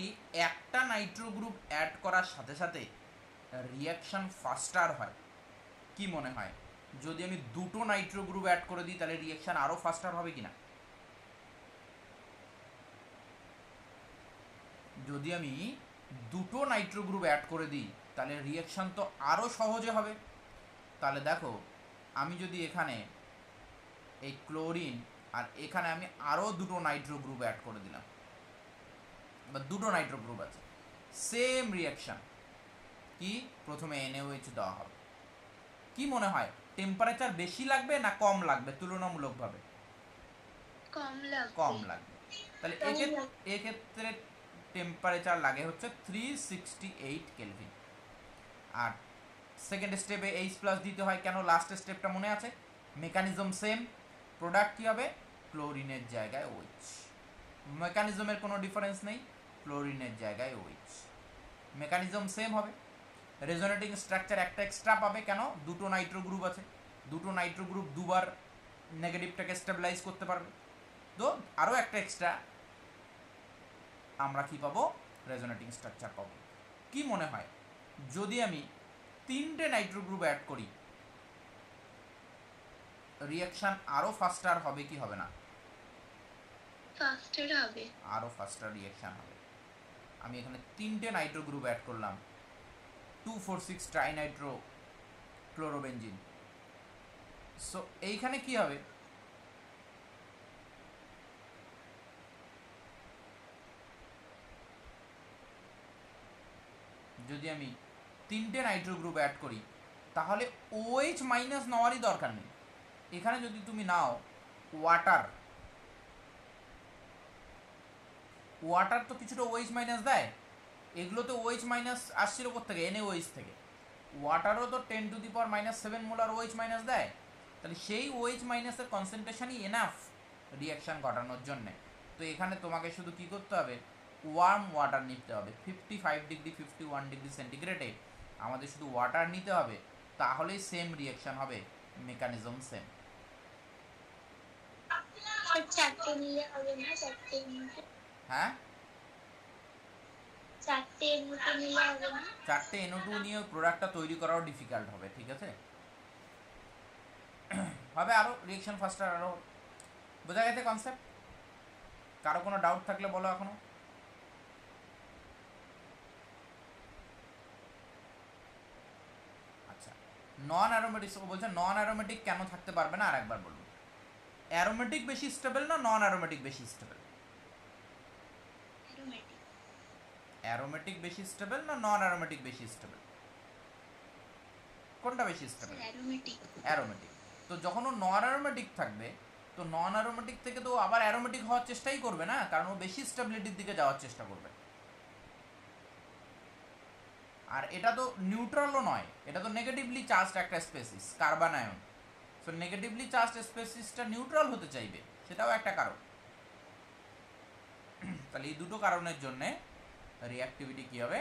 একটা নাইট্রো গ্রুপ অ্যাড করার সাথে সাথে রিয়াকশন ফাস্টার হয়, কি মনে হয় যদি আমি দুটো নাইট্রো গ্রুপ অ্যাড করে দিই তাহলে রিয়াকশন আরো ফাস্টার হবে কিনা? যদি আমি দুটো নাইট্রো গ্রুপ অ্যাড করে দিই তাহলে রিয়াকশন তো আরো সহজে হবে। তাহলে দেখো, আমি যদি এখানে এই ক্লোরিন আর এখানে আমি আরো দুটো নাইট্রো গ্রুপ অ্যাড করে দিলাম, বা দুটো নাইট্রো গ্রুপ আছে, সেম রিয়াকশন, কি প্রথমে NaOH দেওয়া হবে, কি মনে হয় টেম্পারেচার বেশি লাগবে না কম লাগবে তুলনামূলকভাবে? কম লাগবে। তাহলে এক্ষেত্রে টেম্পারেচার লাগে হচ্ছে 368 কেলভিন। আর সেকেন্ড স্টেপে H+ দিতে হয় কেন? লাস্ট স্টেপটা মনে আছে? মেকানিজম সেম, প্রোডাক্ট কি হবে? ক্লোরিনের জায়গায় OH। মেকানিজমের কোনো ডিফারেন্স নেই, ক্লোরিনের জায়গায় OH, মেকানিজম সেম হবে। রেজোনেটিং স্ট্রাকচার একটা এক্সট্রা পাবে কেন? দুটো নাইট্রো গ্রুপ আছে, দুটো নাইট্রো গ্রুপ দুবার নেগেটিভটাকে স্টেবিলাইজ করতে পারবে, তো আরও একটা এক্সট্রা আমরা কি পাবো? রেজোনেটিং স্ট্রাকচার পাবো। কি মনে হয় যদি আমি তিনটে নাইট্রো গ্রুপ অ্যাড করি রিয়াকশন আরো ফাস্টার হবে কি হবে না? ফাস্টার হবে, আরো ফাস্টার রিয়াকশন হবে। আমি এখানে তিনটে নাইট্রো গ্রুপ অ্যাড করলাম, 2,4,6 ট্রাইনাইট্রো ক্লোরোবেনজিন। সো এইখানে কি হবে? যদি আমি তিনটে নাইট্রো গ্রুপ অ্যাড করি তাহলে OH মাইনাস নেওয়ারই দরকার নেই। এখানে যদি তুমি নাও ওয়াটার, ওয়াটার তো কিছুটা OH মাইনাস দেয়, এগুলো তো OH মাইনাস আসছিল কোথা থেকে? NaOH থেকে। ওয়াটারও তো 10⁻⁻7 মোলার OH মাইনাস দেয়, তাহলে সেই OH মাইনাসের কনসেন্ট্রেশনই এনাফ রিয়াকশন ঘটানোর জন্য। তো এখানে তোমাকে শুধু কি করতে হবে? ওয়ার্ম ওয়াটার নিতে হবে, 55 ডিগ্রি 51 ডিগ্রি সেন্টিগ্রেডে আমাদের শুধু ওয়াটার নিতে হবে, তাহলেই সেম রিয়াকশন হবে, মেকানিজম সেম। চারটে নিলে হবে না? হ্যাঁ, চারটে NO2 নিলে হবে না? চারটে NO2 নিয়ে প্রোডাক্টটা তৈরি করাও ডিফিকাল্ট হবে, ঠিক আছে? হবে আরো রিয়াকশন ফাস্টার আরো। বোঝা গেছে কনসেপ্ট? কারো কোনো ডাউট থাকলে বলো এখনো। আচ্ছা, নন অ্যারোমেটিক বলছে, নন অ্যারোমেটিক কেন থাকতে পারবে না? আরেকবার বলবো, অ্যারোমেটিক বেশি স্টেবল না নন অ্যারোমেটিক বেশি স্টেবল? অ্যারোমেটিক বেশি স্টেবল না নন অ্যারোমেটিক বেশি স্টেবল? কোনটা বেশি স্টেবল? অ্যারোমেটিক। তো যখন ও নন অ্যারোমেটিক থাকবে, তো নন অ্যারোমেটিক থেকে তো আবার অ্যারোমেটিক হওয়ার চেষ্টাই করবে না, কারণ ও বেশি স্টেবিলিটির দিকে যাওয়ার চেষ্টা করবে। আর এটা তো নিউট্রালও নয়, এটা তো নেগেটিভলি চার্জড একটা species, carbon ion. So negatively charged স্পেসিসটা নিউট্রাল হতে চাইবে, সেটাও একটা কারণ। তাহলে এই দুটো কারণের জন্যে রিঅ্যাক্টিভিটি কি হবে?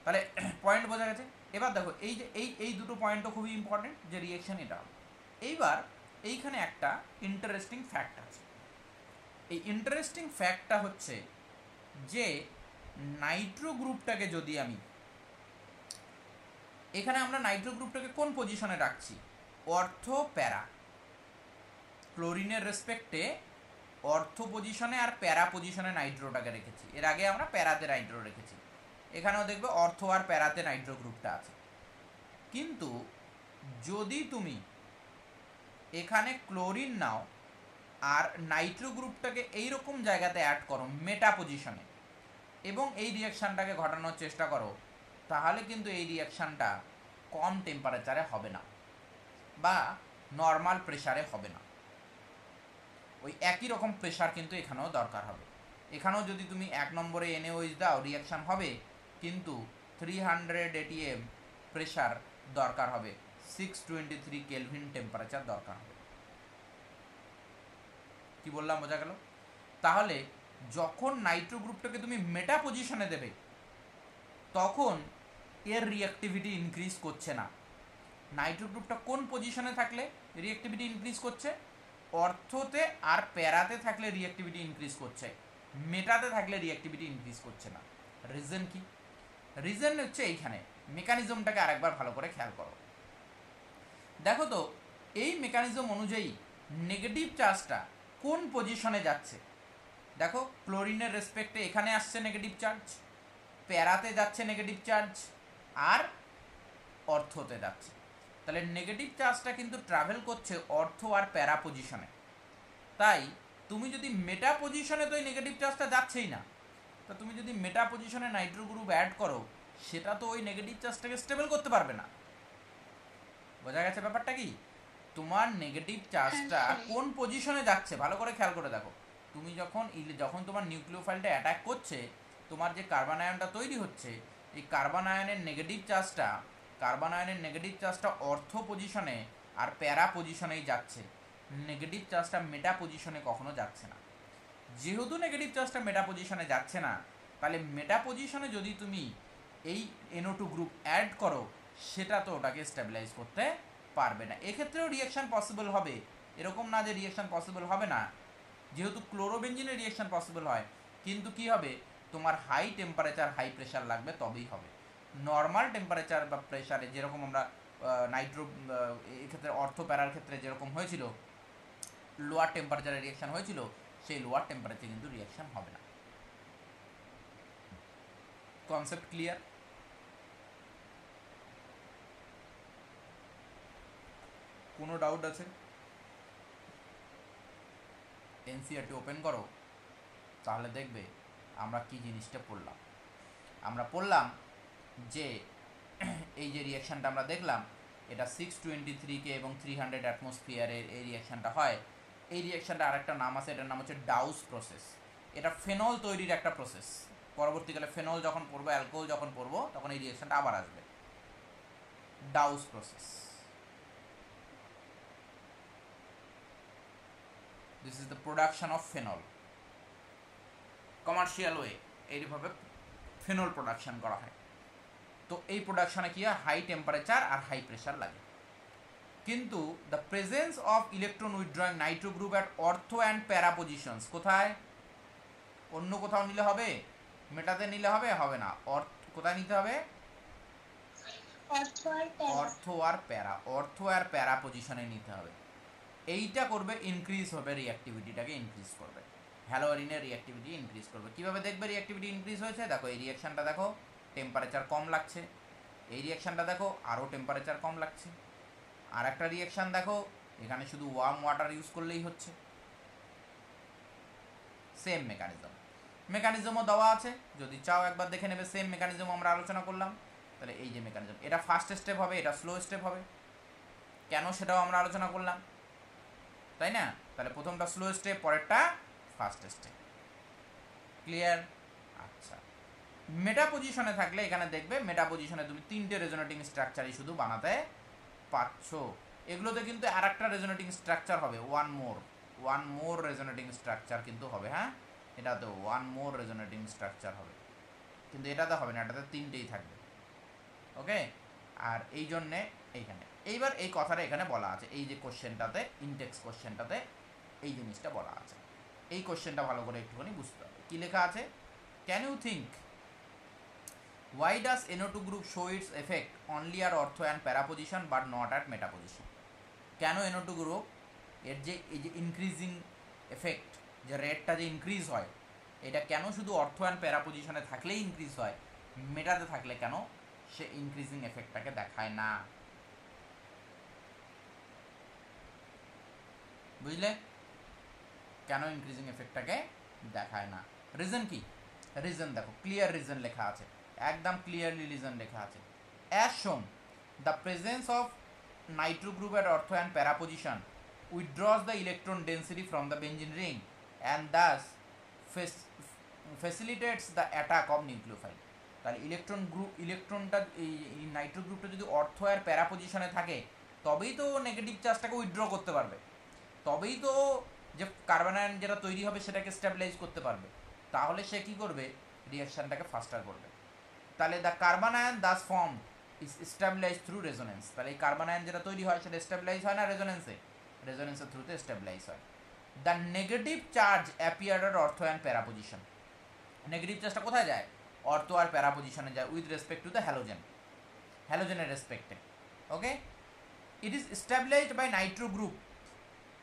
তাহলে পয়েন্ট বোঝা গেছে। এবার দেখো, এই যে এই দুটো পয়েন্টও খুবই ইম্পর্টেন্ট, যে রিঅ্যাকশন এটা। এইবার এইখানে একটা ইন্টারেস্টিং ফ্যাক্ট আছে। এই ইন্টারেস্টিং ফ্যাক্টটা হচ্ছে যে নাইট্রো গ্রুপটাকে যদি আমি এখানে, আমরা নাইট্রো গ্রুপটাকে কোন পজিশনে রাখছি? অর্থো প্যারা। ক্লোরিনের রেসপেক্টে অর্থো পজিশনে আর প্যারা পজিশনে নাইট্রোটাকে রেখেছি। এর আগে আমরা প্যারাতে নাইট্রো রেখেছি, এখানেও দেখবে অর্থো আর প্যারাতে নাইট্রো গ্রুপটা আছে। কিন্তু যদি তুমি এখানে ক্লোরিন নাও আর নাইট্রো গ্রুপটাকে এইরকম জায়গাতে অ্যাড করো মেটা পজিশনে, এবং এই রিয়াকশানটাকে ঘটানোর চেষ্টা করো, তাহলে কিন্তু এই রিয়াকশানটা কম টেম্পারেচারে হবে না বা নর্মাল প্রেসারে হবে না। ওই একই রকম প্রেসার কিন্তু এখানেও দরকার হবে। এখানেও যদি তুমি 1 নম্বরে NaOH দাও রিয়াকশান হবে, কিন্তু 300 atm প্রেসার দরকার হবে 623 কেলভিন টেম্পারেচার দরকার হবে। কি বললাম, বোঝা গেল? তাহলে যখন নাইট্রো গ্রুপটাকে তুমি মেটা পজিশনে দেবে তখন এর রিঅ্যাক্টিভিটি ইনক্রিজ করছে না। নাইট্রো গ্রুপটা কোন পজিশনে থাকলে রিঅ্যাক্টিভিটি ইনক্রিজ করছে? অর্থতে আর প্যারাতে থাকলে রিঅ্যাক্টিভিটি ইনক্রিজ করছে, মেটাতে থাকলে রিঅ্যাক্টিভিটি ইনক্রিজ করছে না। রিজন কি? রিজন হচ্ছে এইখানে। মেকানিজমটাকে আরেকবার ভালো করে খেয়াল করো। দেখো তো এই মেকানিজম অনুযায়ী নেগেটিভ চার্জটা কোন পজিশনে যাচ্ছে? দেখো ক্লোরিনের রেসপেক্টে এখানে আসছে নেগেটিভ চার্জ, প্যারাতে যাচ্ছে নেগেটিভ চার্জ, আর অর্থতে যাচ্ছে। তাহলে নেগেটিভ চার্জটা কিন্তু ট্রাভেল করছে অর্থ আর প্যারা পজিশনে। তাই তুমি যদি মেটা পজিশনে, তো এই নেগেটিভ চার্জটা যাচ্ছেই না, তা তুমি যদি মেটা পজিশনে নাইট্রো গ্রুপ অ্যাড করো সেটা তো ওই নেগেটিভ চার্জটাকে স্টেবল করতে পারবে না। বোঝা গেছে ব্যাপারটা কি? তোমার নেগেটিভ চার্জটা কোন পজিশনে যাচ্ছে ভালো করে খেয়াল করে দেখো। তুমি যখন তোমার নিউক্লিওফাইলটা অ্যাটাক করছে, তোমার যে কার্বন আয়নটা তৈরি হচ্ছে, এই কার্বন আয়নের নেগেটিভ চার্জটা অর্থ পজিশনে আর প্যারা পজিশনেই যাচ্ছে। নেগেটিভ চার্জটা মেটা পজিশনে কখনো যাচ্ছে না। যেহেতু নেগেটিভ চার্জটা মেটা পজিশনে যাচ্ছে না, তাহলে মেটা পজিশনে যদি তুমি এই NO2 গ্রুপ অ্যাড করো সেটা তো ওটাকে স্টেবিলাইজ করতে পারবে না। এক্ষেত্রেও রিঅ্যাকশন পসিবল হবে, এরকম না যে রিঅ্যাকশন পসিবল হবে না। যেহেতু ক্লোরোবেনজিনের রিঅ্যাকশন পসিবল হয়, কিন্তু কি হবে, তোমার হাই টেম্পারেচার হাই প্রেশার লাগবে তবেই হবে। নর্মাল টেম্পারেচার বা প্রেশারে যেরকম আমরা নাইট্রো এক্ষেত্রে অর্থ প্যারার ক্ষেত্রে যেরকম হয়েছিল, লোয়ার টেম্পারেচারে রিঅ্যাকশন হয়েছিল, সেই লোয়ার টেম্পারেচারে কিন্তু রিঅ্যাকশন হবে না। Concept clear? কোনো ডাউট আছে? এনসিইআরটি ওপেন করো, তাহলে দেখবে আমরা কি জিনিসটা পড়লাম। আমরা পড়লাম যে এই যে রিঅ্যাকশানটা আমরা দেখলাম, এটা 623K এবং 300 অ্যাটমসফিয়ারের এই রিঅ্যাকশানটা হয়। এই রিঅ্যাকশানটা আরেকটা নাম আছে, এটার নাম হচ্ছে ডাউস প্রসেস। এটা ফেনল তৈরির একটা প্রসেস। পরবর্তীকালে ফেনল যখন পড়বো, অ্যালকোহল যখন পড়বো, তখন এই রিঅ্যাকশানটা আবার আসবে, Dow's process. This is the production of phenol. Commercial way এইভাবে ফেনল প্রোডাকশন করা হয়। তো এই প্রোডাকশনে কি হয়, হাই টেম্পারেচার আর হাই প্রেশার লাগে। কিন্তু the presence of electron withdrawing nitro group at ortho and para positions, কোথায়? অন্য কোথাও নিলে হবে? মেটাতে নিলে হবে? হবে না। কোথায় নিতে হবে? অর্থ আর প্যারা পজিশনে নিতে হবে। এইটা করবে ইনক্রিজ হবে, রিঅ্যাক্টিভিটিটাকে ইনক্রিজ করবে, হ্যালোয়ারিনের রিঅ্যাক্টিভিটি ইনক্রিজ করবে। কীভাবে দেখবে রিঅ্যাক্টিভিটি ইনক্রিজ হয়েছে? দেখো এই রিঅ্যাকশানটা দেখো, টেম্পারেচার কম লাগছে। এই রিঅ্যাকশানটা দেখো, আরও টেম্পারেচার কম লাগছে। আর একটা রিঅ্যাকশান দেখো, এখানে শুধু ওয়ার্ম ওয়াটার ইউজ করলেই হচ্ছে। সেম মেকানিজমও দেওয়া আছে, যদি চাও একবার দেখে নেবে। সেম মেকানিজম আমরা আলোচনা করলাম। তাহলে এই যে মেকানিজম, এটা ফার্স্ট স্টেপ হবে, এটা স্লো স্টেপ হবে। কেন সেটাও আমরা আলোচনা করলাম, তাই না? তাহলে প্রথমটা স্লো স্টেপ, পরেরটা ফার্স্ট স্টেপ। ক্লিয়ার? আচ্ছা, মেটা পজিশনে থাকলে এখানে দেখবে মেটা পজিশনে তুমি 3টে রেজোনেটিং স্ট্রাকচারই শুধু বানাতে পারছ। এগুলোতে কিন্তু আর একটা রেজোনেটিং স্ট্রাকচার হবে, ওয়ান মোর রেজোনেটিং স্ট্রাকচার কিন্তু হবে। হ্যাঁ, এটাতে ওয়ান মোর রেজোনেটিং স্ট্রাকচার হবে, কিন্তু এটাতে হবে না, এটাতে 3টেই থাকবে। ওকে, আর এই জন্যে এইখানে এইবার এই কথাটা এখানে বলা আছে, এই যে কোশ্চেনটাতে, ইনটেক্স কোশ্চেনটাতে এই জিনিসটা বলা আছে। এই কোশ্চেনটা ভালো করে একটুখানি বুঝতে হবে। কী লেখা আছে? Can you think why does NO2 group show its effect only at ortho and para position but not at meta position? কেন NO2 গ্রুপ এর যে এই যে ইনক্রিজিং এফেক্ট, যে রেটটা যে ইনক্রিজ হয়, এটা কেন শুধু অর্থো অ্যান্ড প্যারা পজিশনে থাকলেই ইনক্রিজ হয়, মেটাতে থাকলে কেন সে ইনক্রিজিং এফেক্টটাকে দেখায় না? বুঝলে কেন ইনক্রিজিং এফেক্টটাকে দেখায় না? রিজন কি? রিজন দেখো, ক্লিয়ার রিজন লেখা আছে, একদম ক্লিয়ারলি রিজন লেখা আছে। অ্যাজ শোন, the presence of nitro group at ortho and para position withdraws the electron density from the benzene ring and thus facilitates the attack of nucleophile. তাহলে ইলেকট্রনটা এই Nitro গ্রুপটা যদি অর্থো আর প্যারা পজিশনে থাকে, তবেই তো নেগেটিভ চার্জটাকে উইথড্র করতে পারবে, তবেই তো যে কার্বন আয়ন যেটা তৈরি হবে সেটাকে স্টেবিলাইজ করতে পারবে। তাহলে সে কি করবে, রিয়াকশনটাকে ফাস্টার করবে। তাহলে the carbanion thus formed is stabilize through resonance. তাহলে এই কার্বন আয়ন যেটা তৈরি হয় সেটা স্টেবিলাইজ হয় না রেজোনেন্সে, রেজোনেন্সের থ্রুতে স্টেবিলাইজ হয়। The negative charge appeared at ortho and para position. Negative চার্জটা কোথায় যায়, অর্থো আর প্যারা পজিশনে যায় with respect to the halogen, হ্যালোজেনের রেসপেক্টে। Okay, it is stabilized by nitro group.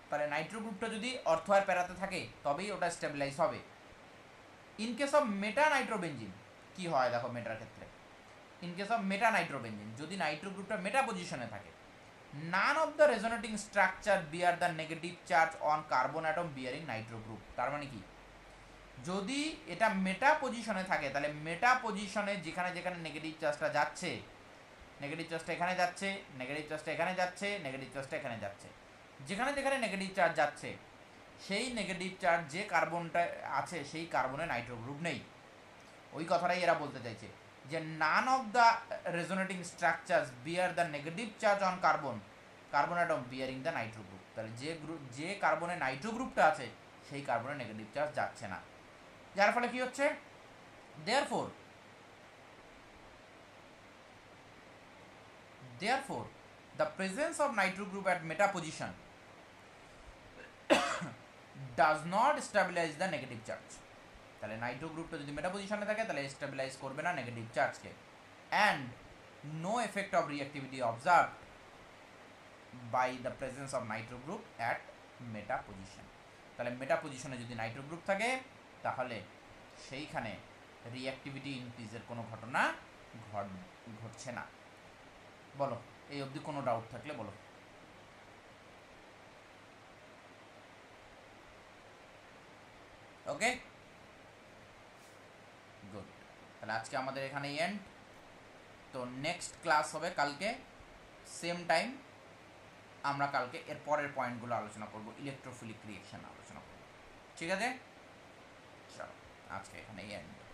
তাহলে নাইট্রো গ্রুপটা যদি অর্থো আর প্যারাতে থাকে তবেই ওটা স্টেবিলাইজ হবে। In case of meta nitrobenzene কি হয় দেখো, মেটার ক্ষেত্রে in case of meta nitrobenzene যদি নাইট্রো গ্রুপটা মেটা পজিশনে থাকে, none of the resonating structure bear the negative charge on carbon atom bearing Nitro group. তার মানে কি, যদি এটা মেটা পজিশনে থাকে তাহলে মেটা পজিশনে যেখানে যেখানে নেগেটিভ চার্জটা যাচ্ছে, নেগেটিভ চার্জটা এখানে যাচ্ছে, নেগেটিভ চার্জটা এখানে যাচ্ছে, নেগেটিভ চার্জটা এখানে যাচ্ছে, যেখানে যেখানে নেগেটিভ চার্জ যাচ্ছে সেই নেগেটিভ চার্জ যে কার্বনটা আছে সেই কার্বনে নাইট্রো গ্রুপ নেই। ওই কথাটাই এরা বলতে চাইছে যে none of the resonating structures bear the negative charge on carbon, carbon atom bearing the Nitro group. তাহলে যে গ্রুপ, যে কার্বনে নাইট্রো গ্রুপটা আছে সেই কার্বনে নেগেটিভ চার্জ যাচ্ছে না, যার ফলে কি হচ্ছে, therefore the presence of nitro group at meta position does not stabilize the negative charge. তাহলে নাইট্রো গ্রুপটা যদি মেটা পজিশনে থাকে তাহলে স্টেবিলাইজ করবে না নেগেটিভ চার্জকে। And no effect of reactivity observed by the presence of nitro group at meta position. তাহলে মেটা পজিশনে যদি নাইট্রো গ্রুপ থাকে তাহলে সেইখানে রিঅ্যাক্টিভিটি ইনক্রিজের কোনো ঘটনা ঘটছে না। বলো, এই অবধি কোনো ডাউট থাকলে বলো। ওকে, গুড। তাহলে আজকে আমাদের এখানেই এন্ড। তো নেক্সট ক্লাস হবে কালকে সেম টাইম। আমরা কালকে এর পরের পয়েন্টগুলো আলোচনা করব, ইলেকট্রোফিলিক রিঅ্যাকশন আলোচনা করব। ঠিক আছে, চলো আজকে এখানেই এন্ড।